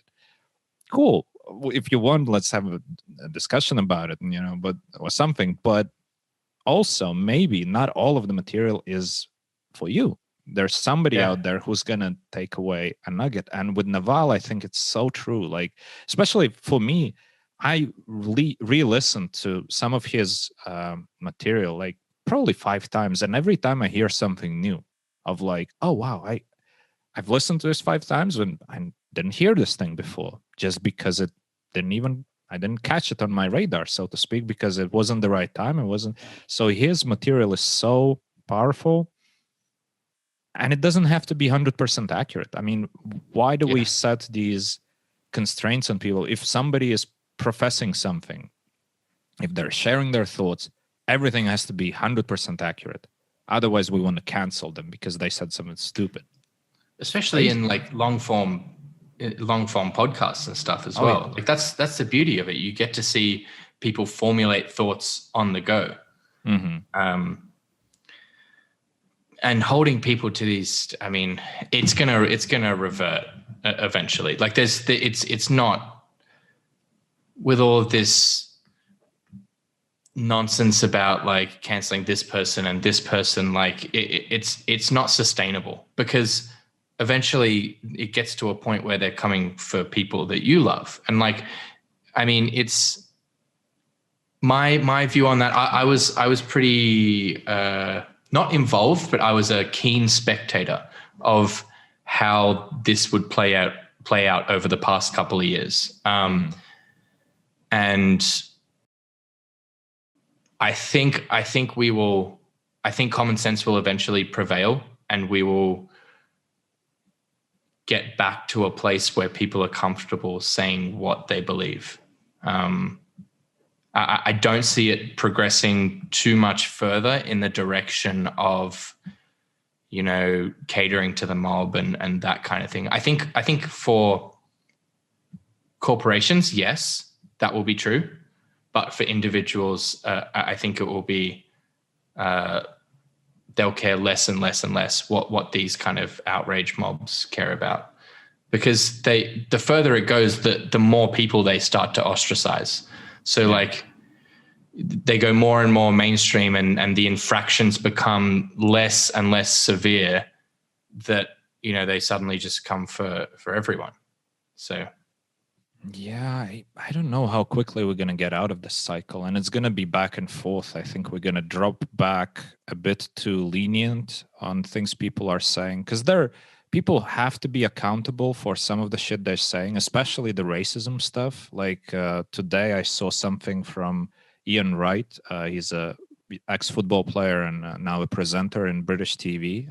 Speaker 2: Cool. If you want, let's have a discussion about it, but or something. But also, maybe not all of the material is for you. There's somebody out there who's going to take away a nugget. And with Naval, I think it's so true. Like, especially for me, I re-listened to some of his material like probably 5 times, and every time I hear something new of like, oh wow, I've listened to this 5 times and I didn't hear this thing before, just because I didn't catch it on my radar, so to speak, because it wasn't the right time. It wasn't. So his material is so powerful, and it doesn't have to be 100% accurate. I mean, why do we set these constraints on people? If somebody is professing something, if they're sharing their thoughts, everything has to be 100% accurate. Otherwise, we want to cancel them because they said something stupid.
Speaker 1: Especially in like long form podcasts and stuff as well. Yeah. Like that's the beauty of it. You get to see people formulate thoughts on the go.
Speaker 2: Mm-hmm.
Speaker 1: And holding people to these, I mean, it's gonna revert eventually. Like it's not with all of this nonsense about like canceling this person and this person. Like it's not sustainable, because eventually it gets to a point where they're coming for people that you love. And like, I mean, it's my view on that. I was pretty not involved, but I was a keen spectator of how this would play out over the past couple of years. And I think common sense will eventually prevail, and we will get back to a place where people are comfortable saying what they believe. I don't see it progressing too much further in the direction of, you know, catering to the mob and that kind of thing. I think for corporations, yes, that will be true. But for individuals, I think it will be, they'll care less and less and less what these kind of outrage mobs care about. Because the further it goes, the more people they start to ostracize. So like they go more and more mainstream, and the infractions become less and less severe, that, you know, they suddenly just come for everyone. So
Speaker 2: yeah, I don't know how quickly we're going to get out of this cycle, and it's going to be back and forth. I think we're going to drop back a bit too lenient on things people are saying, because people have to be accountable for some of the shit they're saying, especially the racism stuff. Like today I saw something from Ian Wright. He's a ex-football player and now a presenter in British TV.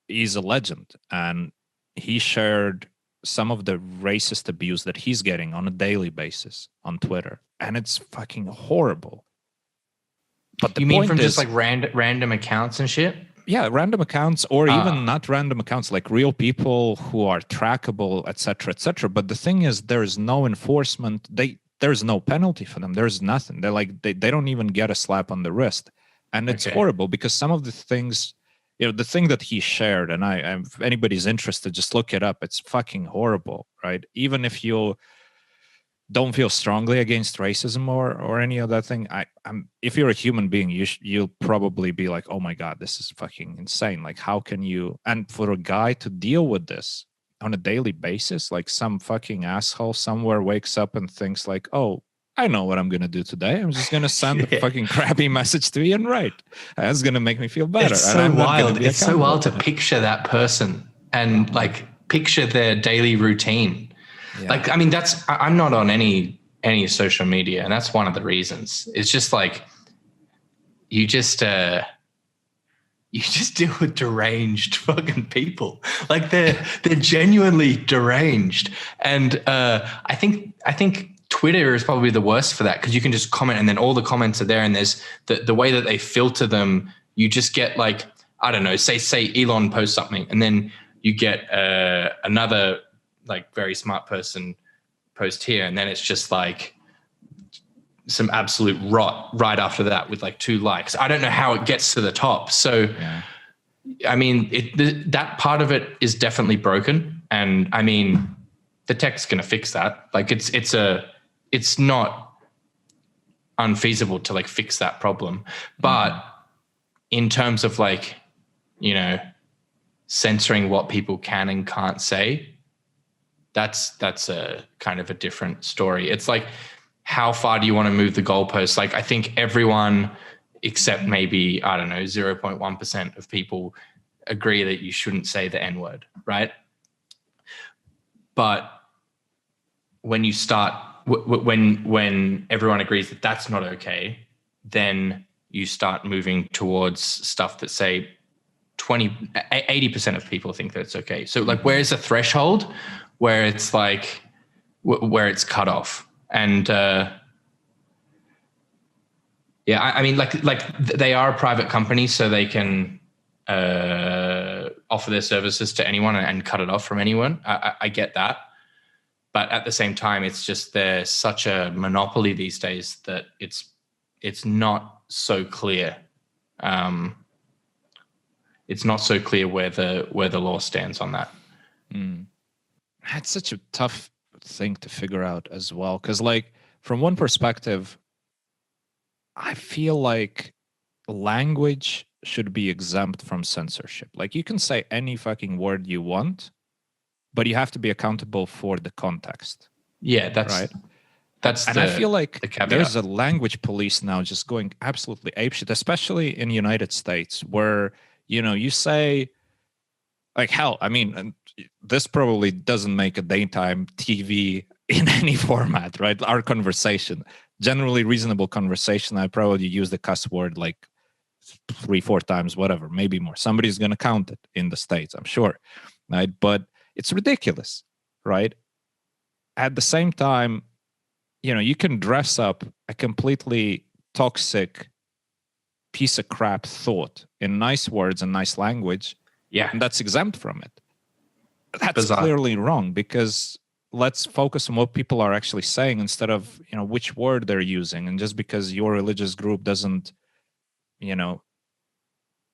Speaker 2: He's a legend, and he shared some of the racist abuse that he's getting on a daily basis on Twitter, and it's fucking horrible.
Speaker 1: But the point from just like random accounts and shit?
Speaker 2: Yeah, random accounts, or even not random accounts, like real people who are trackable, etc., etc. But the thing is, there is no enforcement. There's no penalty for them. There's nothing. They're like they don't even get a slap on the wrist, and it's horrible, because some of the things, you know, the thing that he shared, and if anybody's interested, just look it up. It's fucking horrible, right? Even if you don't feel strongly against racism or any other thing, if you're a human being, you'll probably be like, oh my God, this is fucking insane. Like, how can you? And for a guy to deal with this on a daily basis, like some fucking asshole somewhere wakes up and thinks like, oh, I know what I'm going to do today. I'm just going to send a fucking crappy message to Ian Wright. That's going to make me feel better.
Speaker 1: It's so wild. It's so wild to picture that person and like picture their daily routine. Yeah. Like, I mean, I'm not on any social media, and that's one of the reasons. It's just like, you just deal with deranged fucking people. Like they're genuinely deranged. And I think Twitter is probably the worst for that, because you can just comment and then all the comments are there, and there's the way that they filter them. You just get like, I don't know, say Elon posts something, and then you get another like very smart person post here, and then it's just like some absolute rot right after that with like 2 likes. I don't know how it gets to the top. So I mean, that part of it is definitely broken, and I mean, the tech's going to fix that. Like it's not unfeasible to like fix that problem. But in terms of like, you know, censoring what people can and can't say, that's a kind of a different story. It's like, how far do you want to move the goalposts? Like, I think everyone except maybe, I don't know, 0.1% of people agree that you shouldn't say the N-word, right? But when you start, when everyone agrees that that's not okay, then you start moving towards stuff that say 80% of people think that it's okay. So like, where's the threshold where it's like, where it's cut off? And Yeah, I mean, like they are a private company, so they can offer their services to anyone and cut it off from anyone. I get that. But at the same time, it's just they're such a monopoly these days that it's not so clear. It's not so clear where the law stands on that.
Speaker 2: That's such a tough thing to figure out as well, because like from one perspective, I feel like language should be exempt from censorship. Like you can say any fucking word you want, but you have to be accountable for the context.
Speaker 1: Yeah, that's
Speaker 2: right.
Speaker 1: And
Speaker 2: I feel like there's a language police now just going absolutely apeshit, especially in the United States, where, you know, you say, like, hell, I mean, this probably doesn't make a daytime TV in any format, right? Our conversation, generally reasonable conversation, I probably use the cuss word like 3-4 times, whatever, maybe more. Somebody's going to count it in the States, I'm sure, right? But it's ridiculous, right? At the same time, you know, you can dress up a completely toxic piece of crap thought in nice words and nice language.
Speaker 1: Yeah.
Speaker 2: And that's exempt from it. That's
Speaker 1: bizarre.
Speaker 2: Clearly wrong, because let's focus on what people are actually saying instead of, you know, which word they're using. And just because your religious group doesn't, you know,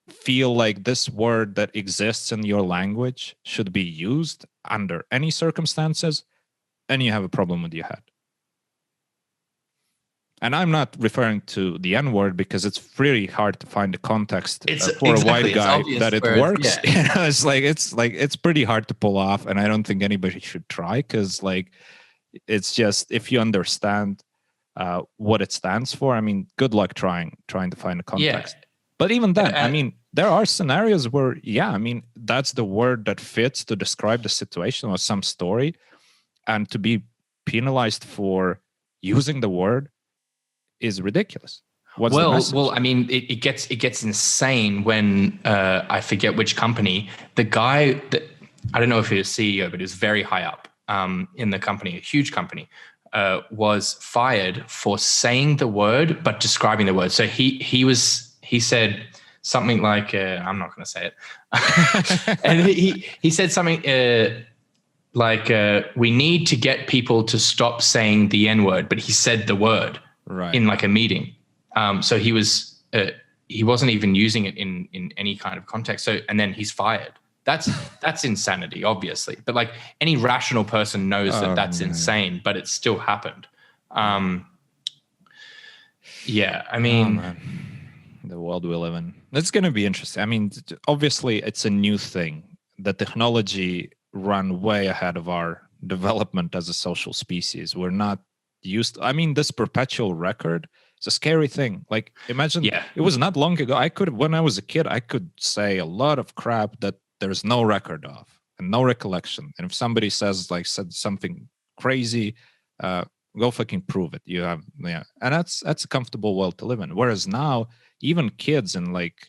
Speaker 2: feel like this word that exists in your language should be used under any circumstances, and you have a problem with your head. And I'm not referring to the N-word because it's really hard to find the context for a white guy that it works.
Speaker 1: Yeah.
Speaker 2: You know, it's pretty hard to pull off, and I don't think anybody should try, because like it's just, if you understand what it stands for, I mean, good luck trying to find the context. Yeah. But even then, I mean, there are scenarios where, yeah, I mean, that's the word that fits to describe the situation or some story, and to be penalized for using the word is ridiculous.
Speaker 1: Well, I mean, it gets insane when I forget which company, the guy that, I don't know if he was CEO, but he was very high up in the company, a huge company, was fired for saying the word but describing the word. So he said something like, I'm not going to say it, and he said something like, we need to get people to stop saying the N-word, but he said the word. Right. In like a meeting. So he wasn't even using it in any kind of context. So, and then he's fired. That's insanity, obviously. But like any rational person knows that's insane, but it still happened. Yeah, I mean,
Speaker 2: the world we live in. It's going to be interesting. I mean, obviously it's a new thing. The technology ran way ahead of our development as a social species. We're not used to, I mean, this perpetual record, it's a scary thing. Like, imagine, it was not long ago, when I was a kid, I could say a lot of crap that there's no record of and no recollection. And if somebody said something crazy, go fucking prove it. You have, and that's a comfortable world to live in. Whereas now, even kids in like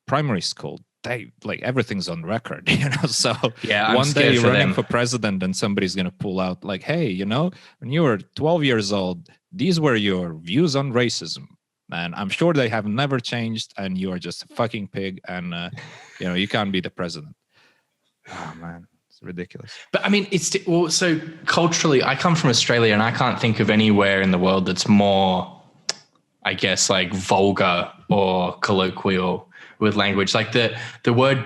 Speaker 2: primary school, they like everything's on record, you know. So one day you're running for president and somebody's gonna pull out like, hey, you know, when you were 12 years old, these were your views on racism, and I'm sure they have never changed, and you are just a fucking pig, and you know, you can't be the president. Oh man, it's ridiculous.
Speaker 1: But I mean, so culturally, I come from Australia, and I can't think of anywhere in the world that's more, I guess, like vulgar or colloquial with language. Like the word,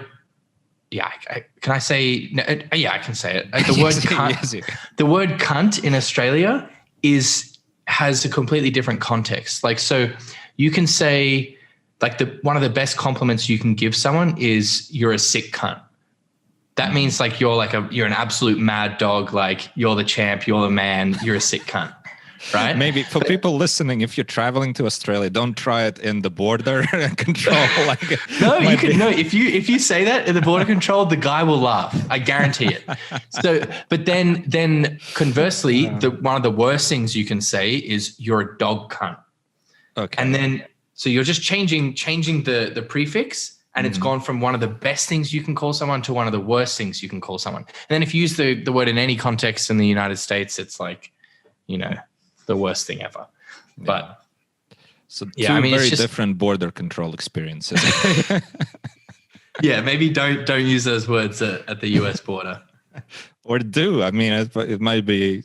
Speaker 1: can I say? Yeah, I can say it. The word cunt, the word cunt in Australia has a completely different context. Like, so you can say, like, one of the best compliments you can give someone is you're a sick cunt. That means like you're an absolute mad dog. Like, you're the champ, you're the man, you're a sick cunt. Right?
Speaker 2: Maybe for people listening, if you're traveling to Australia, don't try it in the border control. Like,
Speaker 1: no, you can. No, if you say that in the border control, the guy will laugh. I guarantee it. So, but then conversely, one of the worst things you can say is you're a dog cunt. Okay. And then so you're just changing the prefix, and it's gone from one of the best things you can call someone to one of the worst things you can call someone. And then if you use the word in any context in the United States, it's like, you know, the worst thing ever. But
Speaker 2: So two very different border control experiences.
Speaker 1: Yeah, maybe don't use those words at the US border.
Speaker 2: Or do. I mean, it might be,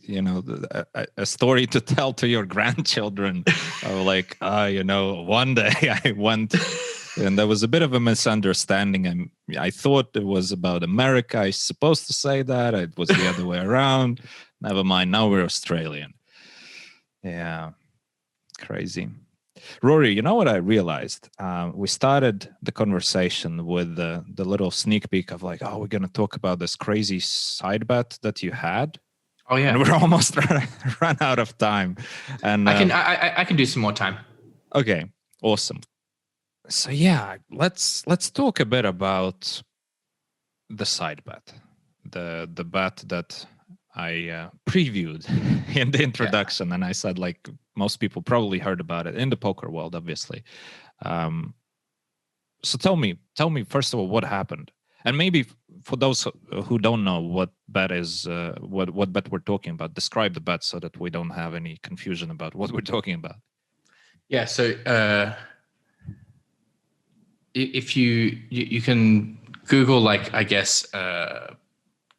Speaker 2: a story to tell to your grandchildren of like, one day I went and there was a bit of a misunderstanding. And I thought it was about America. I was supposed to say that. It was the other way around. Never mind. Now we're Australian. Yeah. Crazy. Rory, you know what I realized? We started the conversation with the little sneak peek of like, we're going to talk about this crazy side bet that you had.
Speaker 1: Oh yeah,
Speaker 2: and we're almost run out of time. And
Speaker 1: I can do some more time.
Speaker 2: Okay, awesome. So yeah, let's talk a bit about the side bet, the bet that I previewed in the introduction, and I said like most people probably heard about it in the poker world, obviously. So tell me first of all what happened, and maybe for those who don't know what bet is, what bet we're talking about, describe the bet so that we don't have any confusion about what we're talking about.
Speaker 1: Yeah. So if you can Google like I guess.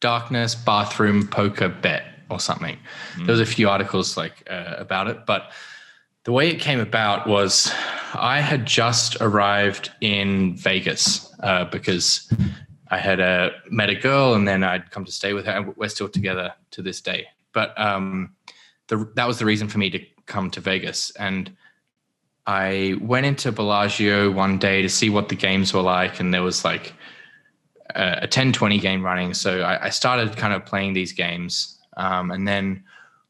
Speaker 1: Darkness bathroom poker bet or something. There was a few articles like about it, but the way it came about was I had just arrived in Vegas because I had met a girl and then I'd come to stay with her, and we're still together to this day. But that was the reason for me to come to Vegas, and I went into Bellagio one day to see what the games were like, and there was like a 10-20 game running. So I started kind of playing these games. And then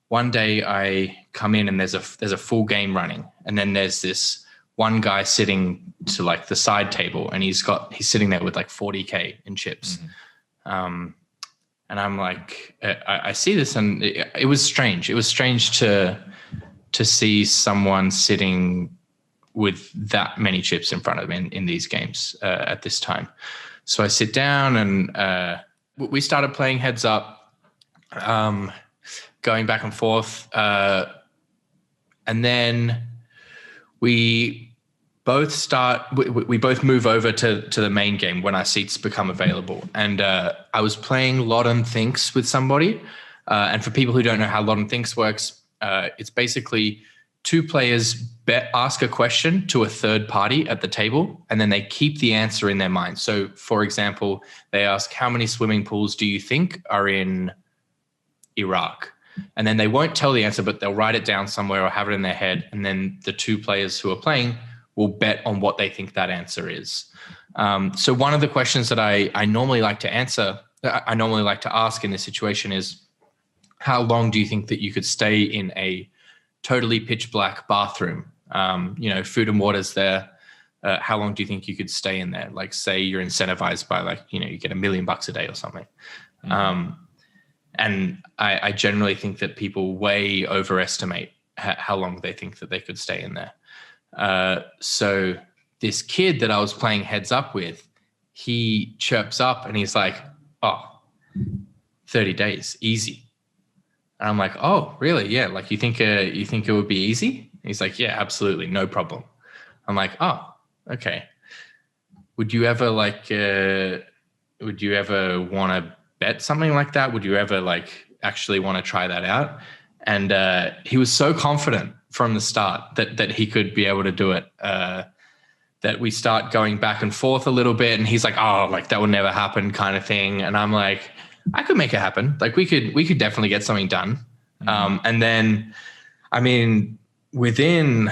Speaker 1: one day I come in and there's a full game running. And then there's this one guy sitting to like the side table, and he's sitting there with like 40K in chips. And I'm like, I see this, and it was strange. It was strange to see someone sitting with that many chips in front of him in these games at this time. So I sit down and we started playing heads up, going back and forth. And then we both move over to the main game when our seats become available. And I was playing Lot and Thinks with somebody. And for people who don't know how Lot and Thinks works, it's basically two players ask a question to a third party at the table, and then they keep the answer in their mind. So, for example, they ask, how many swimming pools do you think are in Iraq? And then they won't tell the answer, but they'll write it down somewhere or have it in their head. And then the two players who are playing will bet on what they think that answer is. So one of the questions that I normally like to ask in this situation is, how long do you think that you could stay in a totally pitch black bathroom? Food and water's there. How long do you think you could stay in there? Like, say you're incentivized by like, you get $1 million a day or something. And I generally think that people way overestimate how long they think that they could stay in there. So this kid that I was playing heads up with, he chirps up and he's like, 30 days, easy. And I'm like, oh, really? Yeah. Like, you think it would be easy? And he's like, yeah, absolutely. No problem. I'm like, oh, okay. Would you ever want to bet something like that? Would you ever like actually want to try that out? And he was so confident from the start that he could be able to do it, that we start going back and forth a little bit. And he's like, oh, like that would never happen kind of thing. And I'm like, I could make it happen. Like we could definitely get something done. And then, I mean, within,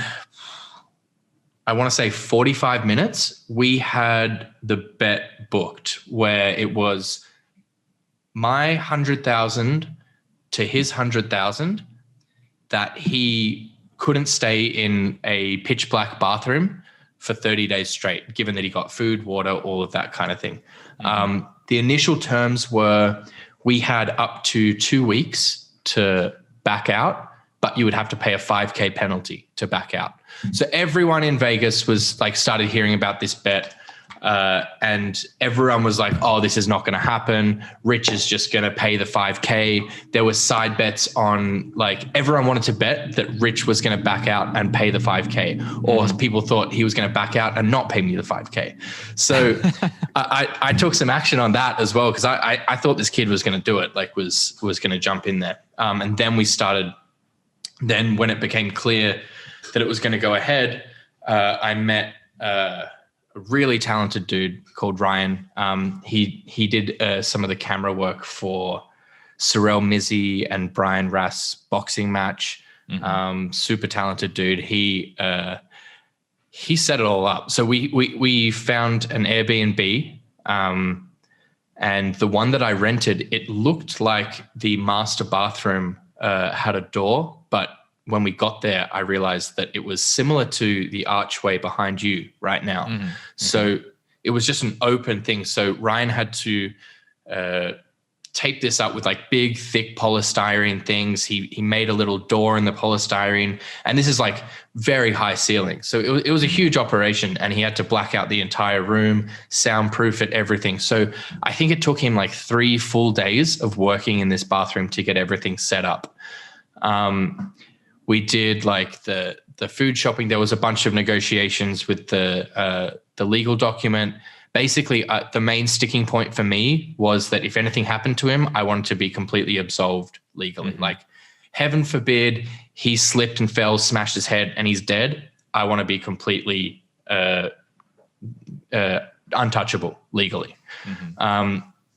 Speaker 1: I want to say 45 minutes, we had the bet booked where it was my 100,000 to his 100,000 that he couldn't stay in a pitch black bathroom for 30 days straight, given that he got food, water, all of that kind of thing. The initial terms were we had up to 2 weeks to back out, but you would have to pay a 5K penalty to back out. So everyone in Vegas was like started hearing about this bet. And everyone was like, oh, this is not going to happen. Rich is just going to pay the 5K. There was side bets on, like, everyone wanted to bet that Rich was going to back out and pay the 5K, or people thought he was going to back out and not pay me the 5K. So I took some action on that as well, because I thought this kid was going to do it, like was going to jump in there. And then then when it became clear that it was going to go ahead, I met a really talented dude called Ryan. He did some of the camera work for Sorel Mizzi and Brian Rass boxing match. Super talented dude. He set it all up. So we found an Airbnb, and the one that I rented, it looked like the master bathroom had a door, but when we got there, I realized that it was similar to the archway behind you right now. So it was just an open thing. So Ryan had to tape this up with like big, thick polystyrene things. He made a little door in the polystyrene, and this is like very high ceiling. So it was a huge operation, and he had to black out the entire room, soundproof it, everything. So I think it took him like 3 full days of working in this bathroom to get everything set up. We did like the food shopping. There was a bunch of negotiations with the legal document. Basically, the main sticking point for me was that if anything happened to him, I wanted to be completely absolved legally. Like, heaven forbid he slipped and fell, smashed his head, and he's dead. I want to be completely untouchable legally.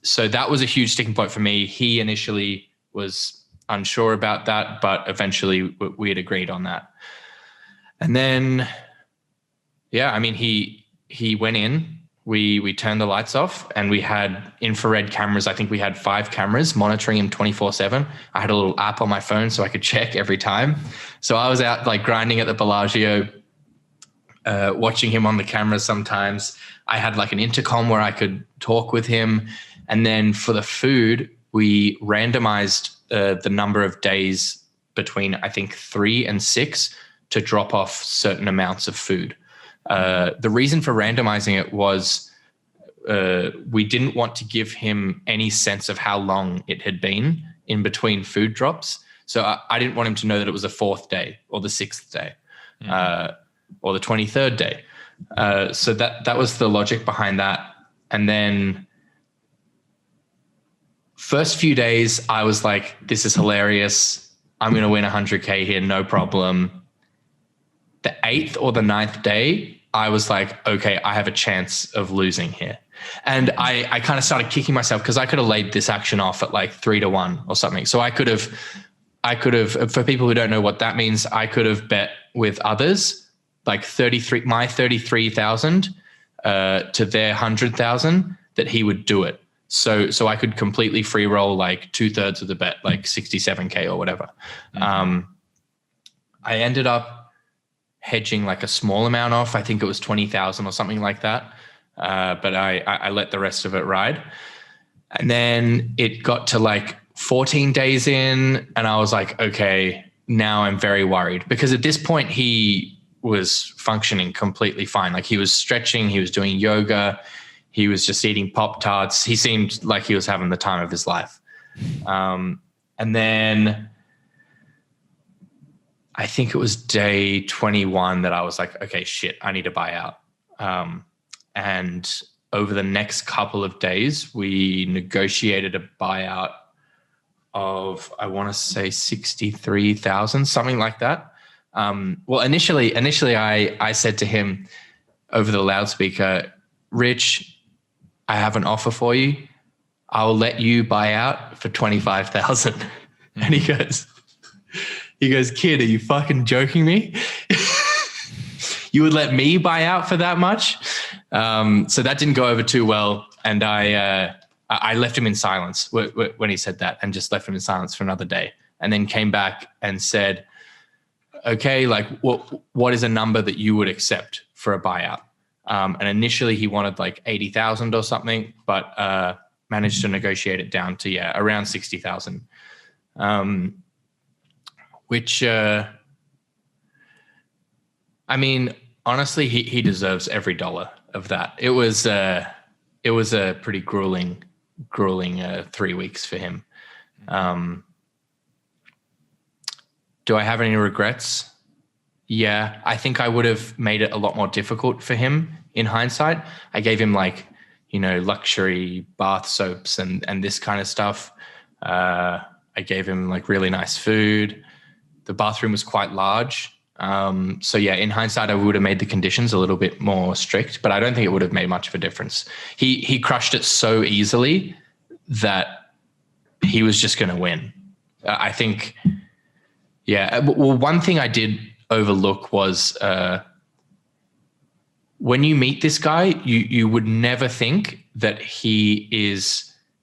Speaker 1: So that was a huge sticking point for me. He initially was unsure about that, but eventually we had agreed on that. And then, yeah, I mean, he went in, we turned the lights off, and we had infrared cameras. I think we had 5 cameras monitoring him 24/7. I had a little app on my phone so I could check every time. So I was out like grinding at the Bellagio, watching him on the camera sometimes. I had like an intercom where I could talk with him. And then for the food, we randomized the number of days between, I think, 3 and 6 to drop off certain amounts of food. The reason for randomizing it was we didn't want to give him any sense of how long it had been in between food drops. So I didn't want him to know that it was the 4th day or the 6th day or the 23rd day. So that was the logic behind that. And then first few days, I was like, this is hilarious. I'm going to win 100K here, no problem. The 8th or the 9th day, I was like, okay, I have a chance of losing here. And I kind of started kicking myself because I could have laid this action off at like 3-1 or something. So I could have, for people who don't know what that means, I could have bet with others, like my 33,000 to their 100,000 that he would do it. So I could completely free roll like 2/3 of the bet, like 67K or whatever. I ended up hedging like a small amount off. I think it was 20,000 or something like that. But I let the rest of it ride. And then it got to like 14 days in, and I was like, okay, now I'm very worried, because at this point he was functioning completely fine. Like, he was stretching, he was doing yoga, he was just eating Pop-Tarts. He seemed like he was having the time of his life. And then I think it was day 21 that I was like, okay, shit, I need to buy out. And over the next couple of days, we negotiated a buyout of, I want to say 63,000, something like that. Well, initially I said to him over the loudspeaker, Rich, I have an offer for you. I'll let you buy out for 25,000. And he goes, kid, are you fucking joking me? You would let me buy out for that much? So that didn't go over too well. And I left him in silence when he said that, and just left him in silence for another day, and then came back and said, okay, like what is a number that you would accept for a buyout? And initially he wanted like 80,000 or something, but managed to negotiate it down to, around 60,000. Which, I mean, honestly, he deserves every dollar of that. It was a pretty grueling 3 weeks for him. Do I have any regrets? Yeah, I think I would have made it a lot more difficult for him in hindsight. I gave him like, luxury bath soaps and this kind of stuff. I gave him like really nice food. The bathroom was quite large. So yeah, in hindsight, I would have made the conditions a little bit more strict, but I don't think it would have made much of a difference. He crushed it so easily that he was just going to win. I think, yeah. Well, one thing I did overlook was when you meet this guy, you would never think that he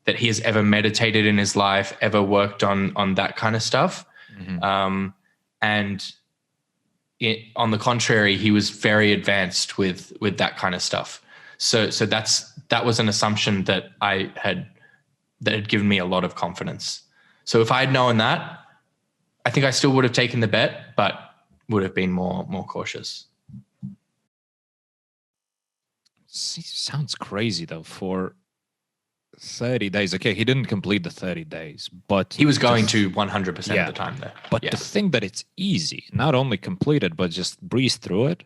Speaker 1: has ever meditated in his life, ever worked on that kind of stuff. Mm-hmm. And on the contrary, he was very advanced with that kind of stuff. So that was an assumption that had given me a lot of confidence. So if I had known that, I think I still would have taken the bet, but would have been more cautious.
Speaker 2: Sounds crazy though. For 30 days, okay, he didn't complete the 30 days, but
Speaker 1: he was going to 100% of the time there.
Speaker 2: But to think that it's easy, not only completed, but just breeze through it,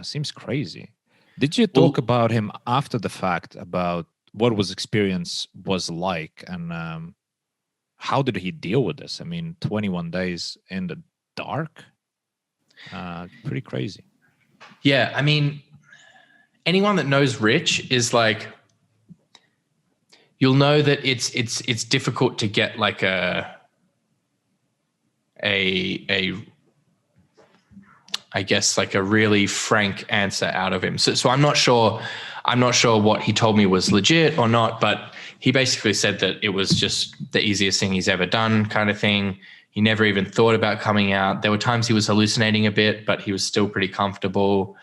Speaker 2: seems crazy. Did you talk about him after the fact, about what was experience was like, and how did he deal with this? I mean, 21 days in the dark, pretty crazy.
Speaker 1: Yeah, I mean, anyone that knows Rich is like, you'll know that it's difficult to get like a I guess like a really frank answer out of him. So I'm not sure what he told me was legit or not, but he basically said that it was just the easiest thing he's ever done, kind of thing. He never even thought about coming out. There were times he was hallucinating a bit, but he was still pretty comfortable.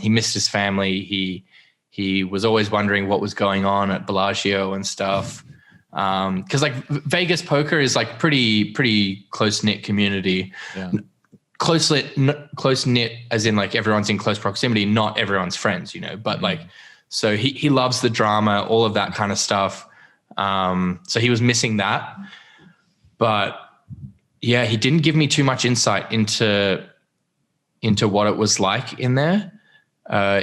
Speaker 1: He missed his family. He was always wondering what was going on at Bellagio and stuff. Because like Vegas poker is like pretty close-knit community. Yeah. Close-knit as in like everyone's in close proximity, not everyone's friends, but like, so he loves the drama, all of that kind of stuff. So he was missing that. But yeah, he didn't give me too much insight into what it was like in there.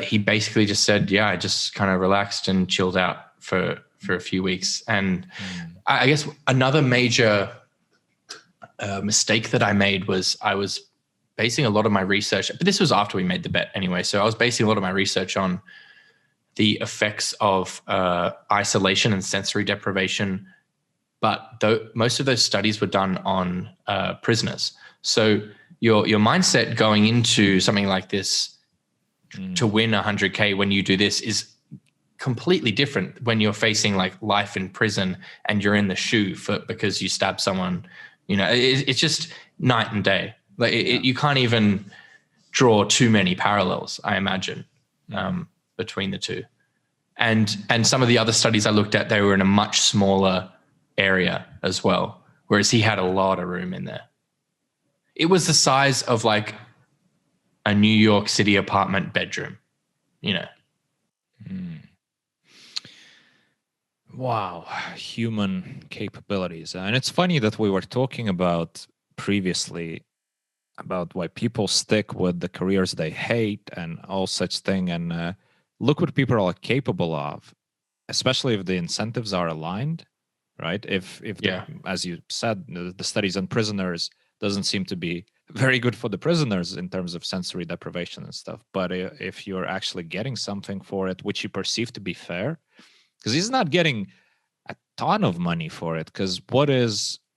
Speaker 1: He basically just said, yeah, I just kind of relaxed and chilled out for a few weeks. And I guess another major mistake that I made was I was basing a lot of my research, but this was after we made the bet anyway. So I was basing a lot of my research on the effects of isolation and sensory deprivation. But most of those studies were done on prisoners. So your mindset going into something like this to win 100K when you do this is completely different when you're facing like life in prison and you're in the shoe because you stabbed someone. It's just night and day. Like you can't even draw too many parallels, I imagine, between the two. And some of the other studies I looked at, they were in a much smaller area as well, whereas he had a lot of room in there. It was the size of like a New York City apartment bedroom,
Speaker 2: Wow, human capabilities. And it's funny that we were talking about previously about why people stick with the careers they hate and all such thing. And look what people are capable of, especially if the incentives are aligned, right? If as you said, the studies on prisoners doesn't seem to be very good for the prisoners in terms of sensory deprivation and stuff. But if you're actually getting something for it, which you perceive to be fair, because he's not getting a ton of money for it. Because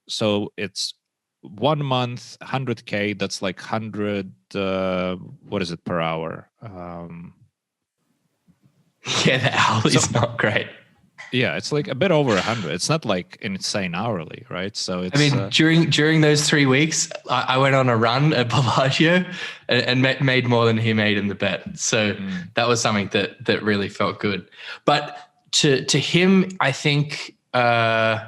Speaker 2: so it's 1 month, 100K, that's like 100, what is it per hour?
Speaker 1: Yeah, the hourly's not great.
Speaker 2: Yeah, it's like a bit over 100. It's not like insane hourly, right? So it's,
Speaker 1: I mean, during those 3 weeks, I went on a run at Bellagio and made more than he made in the bet. So that was something that really felt good. But to him, I think the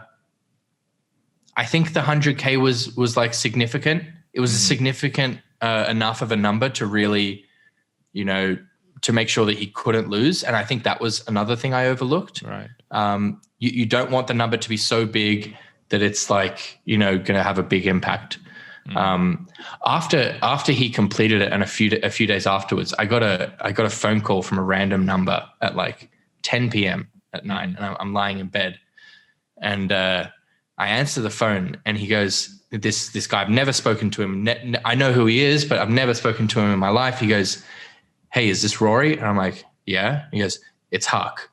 Speaker 1: 100K was like significant. It was significant enough of a number to really, to make sure that he couldn't lose. And I think that was another thing I overlooked.
Speaker 2: Right.
Speaker 1: You don't want the number to be so big that it's like, going to have a big impact. After he completed it, and a few days afterwards, I got a phone call from a random number at like 10 p.m. at night, and I'm lying in bed, and I answer the phone, and he goes, this guy, I've never spoken to him. I know who he is, but I've never spoken to him in my life. He goes, "Hey, is this Rory?" And I'm like, "Yeah." He goes, "It's Huck."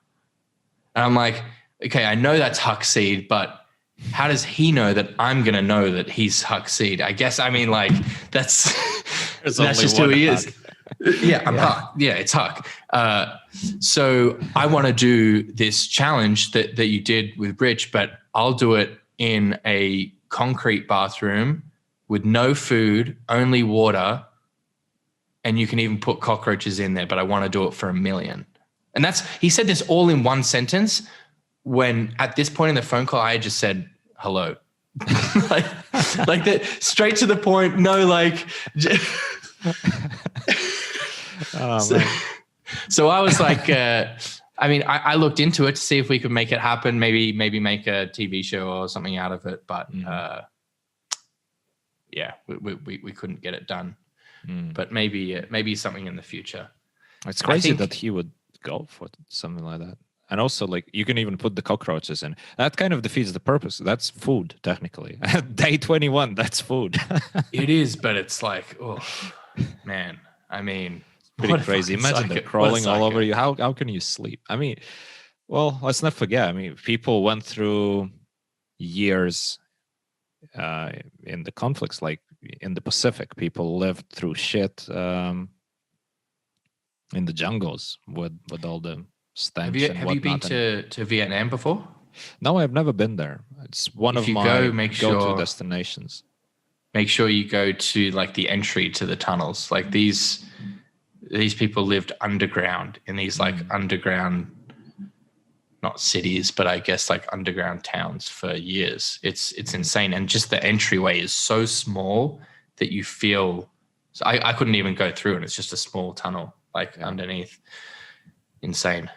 Speaker 1: And I'm like, "Okay, I know that's Huck Seed, but how does he know that I'm going to know that he's Huck Seed?" I guess, I mean, like, that's just who he is. Yeah, I'm Huck. Yeah, it's Huck. So I want to do this challenge that you did with Rich, but I'll do it in a concrete bathroom with no food, only water, and you can even put cockroaches in there, but I want to do it for $1 million. And he said this all in one sentence, when at this point in the phone call, I had just said, "Hello." like that, straight to the point. No, like, so I was like, I mean, I looked into it to see if we could make it happen, maybe make a TV show or something out of it. But yeah, we couldn't get it done. But maybe something in the future.
Speaker 2: It's crazy that he would go for something like that. And also, like, you can even put the cockroaches in. That kind of defeats the purpose. That's food, technically. Day 21, that's food.
Speaker 1: It is, but it's like, oh, man. I mean,
Speaker 2: pretty crazy. Imagine them crawling all over you. How can you sleep? I mean, well, let's not forget. I mean, people went through years in the conflicts, like in the Pacific. People lived through shit in the jungles with all the stench. Have you
Speaker 1: been to Vietnam before?
Speaker 2: No, I've never been there. It's one of my go-to destinations.
Speaker 1: Make sure you go to like the entry to the tunnels. Like these people lived underground in these like underground, not cities, but I guess like underground towns for years. It's insane. And just the entryway is so small that you feel, so I couldn't even go through, and it's just a small tunnel like underneath. Insane.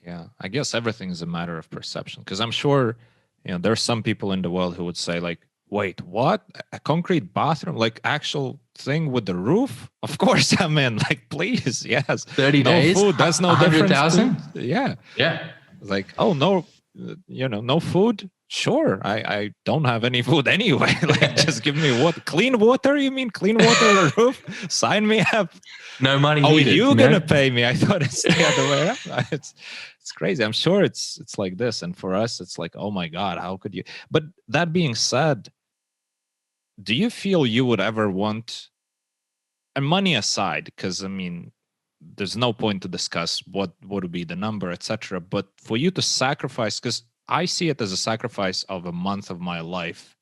Speaker 2: Yeah, I guess everything is a matter of perception, because I'm sure, there are some people in the world who would say like, "Wait, what? A concrete bathroom? Like actual thing with the roof? Of course I'm in. Like, please, yes.
Speaker 1: 30 days?
Speaker 2: No food, that's no difference.
Speaker 1: 100,000?
Speaker 2: Yeah.
Speaker 1: Yeah.
Speaker 2: Like, oh, no, no food? Sure, I don't have any food anyway. Like, just give me what? Clean water? You mean clean water on the roof? Sign me up.
Speaker 1: No money
Speaker 2: needed. Oh, you're gonna pay me? I thought it's the other way around. It's crazy. I'm sure it's like this. And for us, it's like, oh my God, how could you? But that being said, do you feel you would ever want, and money aside, because I mean, there's no point to discuss what would be the number, etc. But for you to sacrifice, because I see it as a sacrifice of a month of my life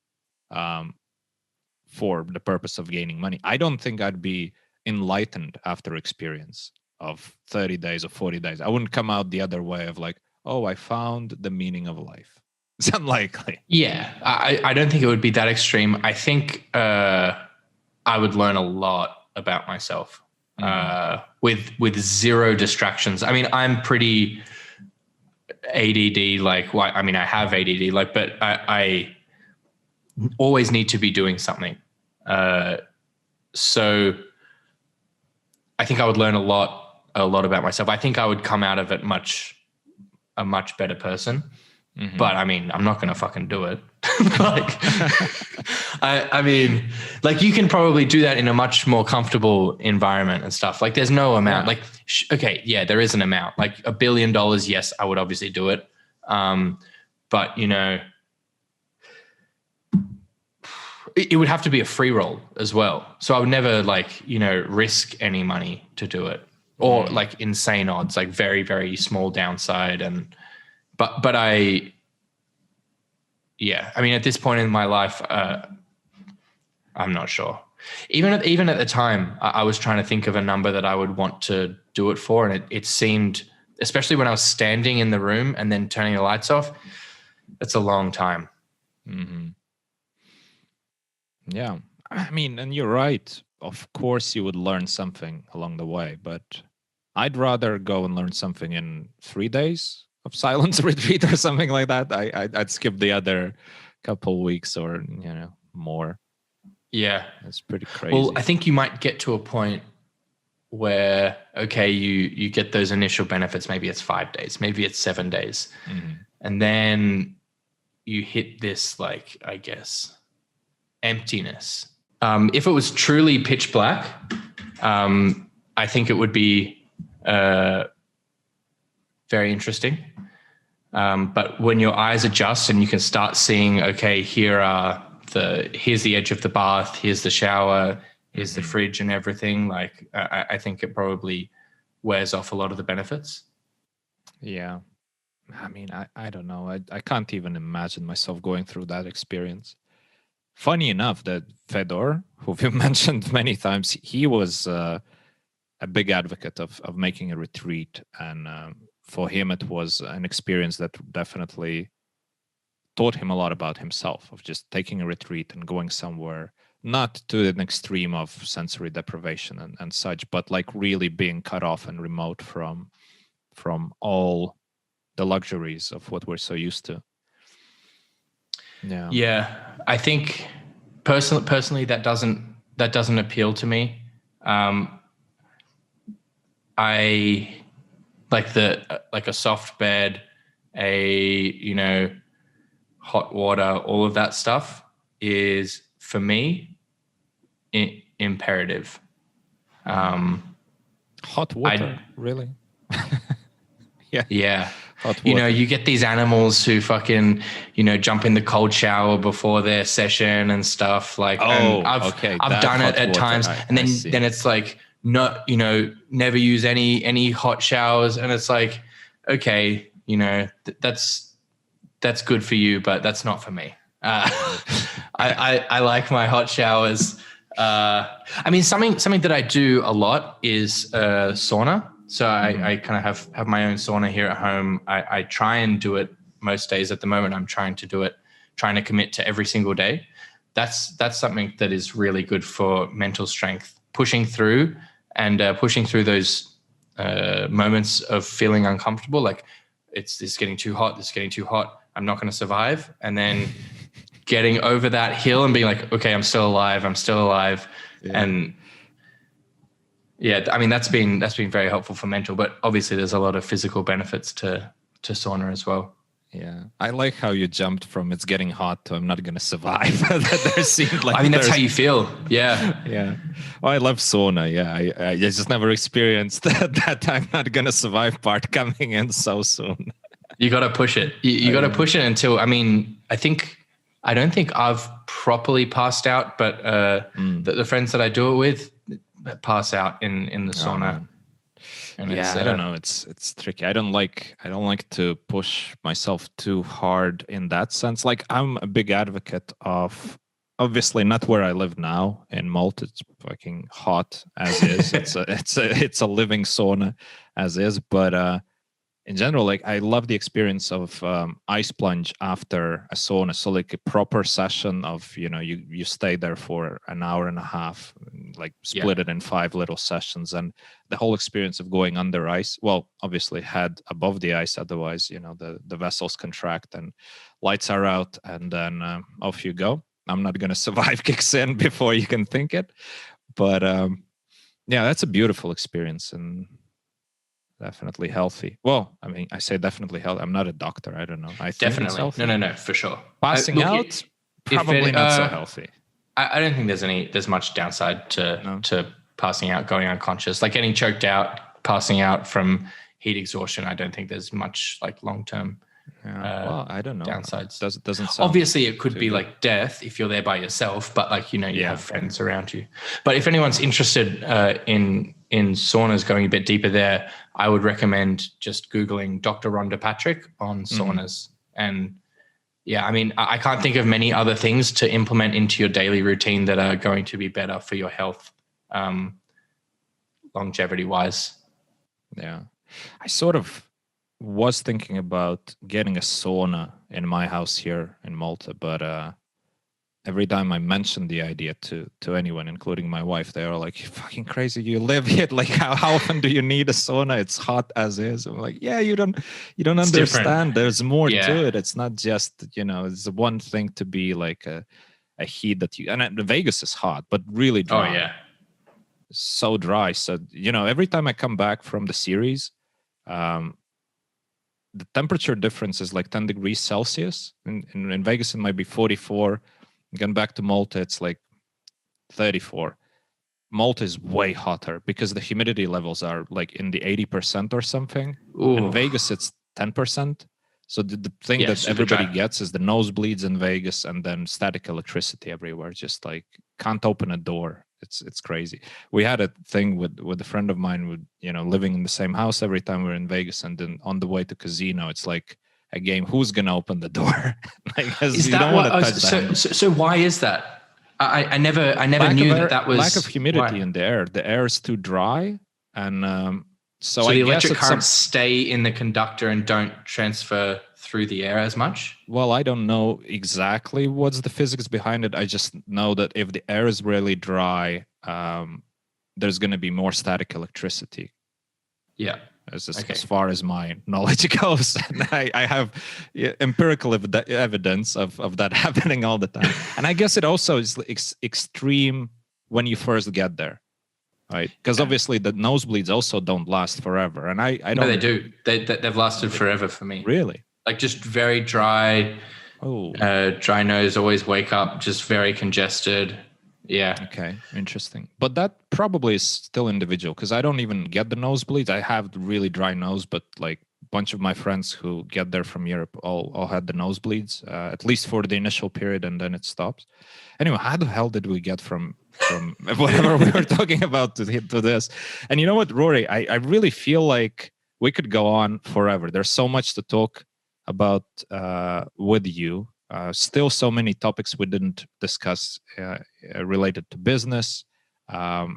Speaker 2: for the purpose of gaining money. I don't think I'd be enlightened after experience of 30 days or 40 days. I wouldn't come out the other way of like, oh, I found the meaning of life. It's unlikely.
Speaker 1: Yeah, I don't think it would be that extreme. I think I would learn a lot about myself with zero distractions. I mean, I'm pretty ADD. Like, well, I mean, I have ADD. Like, but I always need to be doing something. So I think I would learn a lot about myself. I think I would come out of it a much better person. Mm-hmm. But I mean, I'm not going to fucking do it. Like, I mean, like, you can probably do that in a much more comfortable environment and stuff. Like, there's no amount. Like, okay, yeah, there is an amount. Like $1 billion, yes, I would obviously do it. But it would have to be a free roll as well. So I would never risk any money to do it, or like insane odds, like very, very small downside. But I mean, at this point in my life, I'm not sure. Even at the time, I was trying to think of a number that I would want to do it for. And it seemed, especially when I was standing in the room and then turning the lights off, it's a long time.
Speaker 2: Mm-hmm. Yeah. I mean, and you're right. Of course you would learn something along the way, but I'd rather go and learn something in 3 days of silence retreat or something like that. I'd skip the other couple weeks or more.
Speaker 1: Yeah,
Speaker 2: it's pretty crazy.
Speaker 1: Well, I think you might get to a point where, okay, you get those initial benefits. Maybe it's 5 days, maybe it's 7 days. And then you hit this, like, I guess, emptiness. If it was truly pitch black, I think it would be very interesting. But when your eyes adjust and you can start seeing, okay, here's the edge of the bath, here's the shower, here's the fridge and everything, like, I think it probably wears off a lot of the benefits.
Speaker 2: Yeah. I mean, I don't know. I can't even imagine myself going through that experience. Funny enough that Fedor, who we've mentioned many times, he was a big advocate of making a retreat. And for him, it was an experience that definitely taught him a lot about himself, of just taking a retreat and going somewhere, not to an extreme of sensory deprivation and such, but like really being cut off and remote from all the luxuries of what we're so used to.
Speaker 1: Yeah. I think personally that doesn't appeal to me. I like a soft bed, hot water, all of that stuff is, for me, imperative.
Speaker 2: Hot water, really?
Speaker 1: Yeah. You get these animals who fucking, jump in the cold shower before their session and stuff. Like, I've done it at times, and then it's like, never use any hot showers, and it's like, okay, that's good for you, but that's not for me. I like my hot showers. I mean, something that I do a lot is sauna. So I kind of have my own sauna here at home. I try and do it most days. At the moment, I'm trying to commit to every single day. That's something that is really good for mental strength, pushing through those moments of feeling uncomfortable. Like, this is getting too hot. I'm not going to survive. And then getting over that hill and being like, okay, I'm still alive. Yeah. And yeah, I mean, that's been very helpful for mental, but obviously there's a lot of physical benefits to sauna as well.
Speaker 2: Yeah. I like how you jumped from it's getting hot to I'm not going to survive. There seemed like,
Speaker 1: I mean, that's how you feel. Yeah.
Speaker 2: Yeah. Well, I love sauna. Yeah. I just never experienced that I'm not going to survive part coming in so soon.
Speaker 1: You got to push it. You got to push it until, I mean, I don't think I've properly passed out, but the friends that I do it with pass out in the sauna.
Speaker 2: And I don't know. It's tricky. I don't like to push myself too hard in that sense. Like, I'm a big advocate of, obviously not where I live now in Malta. It's fucking hot as is. It's a living sauna as is. But in general, like, I love the experience of ice plunge after a sauna. So like a proper session of, you stay there for an hour and a half, like split it in 5 little sessions, and the whole experience of going under ice. Well, obviously head above the ice, otherwise, the vessels contract and lights are out, and then off you go. I'm not going to survive kicks in before you can think it. But that's a beautiful experience and definitely healthy. Well, I mean, I say definitely healthy. I'm not a doctor. I don't know. I think
Speaker 1: definitely.
Speaker 2: It's healthy.
Speaker 1: No, for sure.
Speaker 2: Passing out, probably not so healthy.
Speaker 1: I don't think there's much downside to passing out, going unconscious. Like getting choked out, passing out from heat exhaustion, I don't think there's much like long-term
Speaker 2: well, I don't know.
Speaker 1: Downsides.
Speaker 2: Doesn't sound
Speaker 1: obviously it could be good. Like death if you're there by yourself, but like, you have friends around you. But if anyone's interested in saunas, going a bit deeper there, I would recommend just Googling Dr. Rhonda Patrick on saunas. And I mean, I can't think of many other things to implement into your daily routine that are going to be better for your health, longevity wise.
Speaker 2: Yeah. I sort of was thinking about getting a sauna in my house here in Malta, but every time I mention the idea to anyone, including my wife, they are like, "You're fucking crazy. You live here. Like, how often do you need a sauna? It's hot as is." I'm like, "Yeah, you don't understand.
Speaker 1: Different.
Speaker 2: There's more to it. It's not just, it's one thing to be like a heat that you, and Vegas is hot, but really dry.
Speaker 1: Oh yeah.
Speaker 2: So dry. So, every time I come back from the series, the temperature difference is like 10 degrees Celsius. In Vegas, it might be 44. Going back to Malta, it's like 34. Malta is way hotter because the humidity levels are like in the 80% or something.
Speaker 1: Ooh.
Speaker 2: In Vegas, it's 10%. So the thing that everybody gets is the nosebleeds in Vegas, and then static electricity everywhere. Just like can't open a door. It's crazy. We had a thing with a friend of mine with, living in the same house every time we were in Vegas, and then on the way to casino, it's like a game. Who's gonna open the door?
Speaker 1: Is that what? So why is that? I never knew that was
Speaker 2: lack of humidity in the air. The air is too dry, and so
Speaker 1: the electric currents stay in the conductor and don't transfer through the air as much?
Speaker 2: Well, I don't know exactly what's the physics behind it. I just know that if the air is really dry, there's going to be more static electricity.
Speaker 1: Yeah.
Speaker 2: As far as my knowledge goes. And I have empirical evidence of that happening all the time. And I guess it also is extreme when you first get there. Right, because obviously the nosebleeds also don't last forever, and I don't.
Speaker 1: No, they do. They've lasted forever for me.
Speaker 2: Really?
Speaker 1: Like just very dry. Oh. Dry nose. Always wake up just very congested. Yeah.
Speaker 2: Okay, interesting. But that probably is still individual because I don't even get the nosebleeds. I have really dry nose, but like a bunch of my friends who get there from Europe all had the nosebleeds, at least for the initial period, and then it stops. Anyway, how the hell did we get from whatever we were talking about to this? And you know what, Rory, I really feel like we could go on forever. There's so much to talk about with you. Still so many topics we didn't discuss related to business. But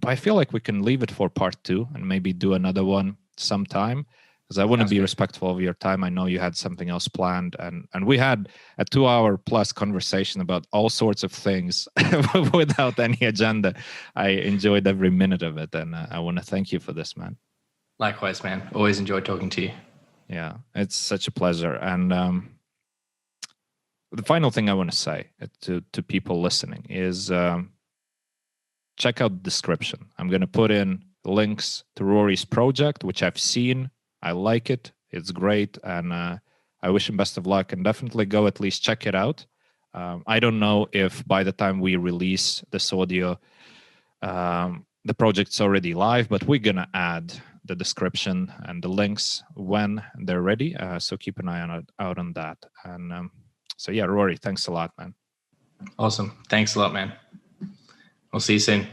Speaker 2: I feel like we can leave it for part 2 and maybe do another one sometime, because I want to be respectful of your time. I know you had something else planned, and we had a 2-hour plus conversation about all sorts of things without any agenda. I enjoyed every minute of it, and I want to thank you for this, man.
Speaker 1: Likewise, man. Always enjoyed talking to you.
Speaker 2: Yeah, it's such a pleasure. And the final thing I want to say to people listening is check out the description. I'm going to put in links to Rory's project, which I've seen. I like it. It's great. And I wish him best of luck, and definitely go at least check it out. I don't know if by the time we release this audio, the project's already live, but we're going to add the description and the links when they're ready. So keep an eye out on that. And so, yeah, Rory, thanks a lot, man.
Speaker 1: Awesome. Thanks a lot, man. We'll see you soon.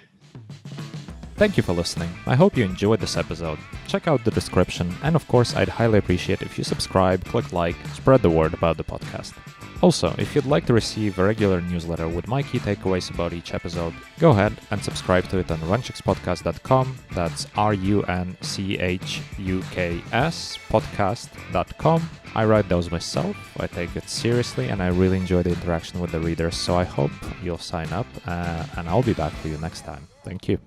Speaker 2: Thank you for listening. I hope you enjoyed this episode. Check out the description, and of course, I'd highly appreciate if you subscribe, click like, spread the word about the podcast. Also, if you'd like to receive a regular newsletter with my key takeaways about each episode, go ahead and subscribe to it on runchukspodcast.com. That's RUNCHUKS podcast.com. I write those myself, I take it seriously, and I really enjoy the interaction with the readers, so I hope you'll sign up, and I'll be back for you next time. Thank you.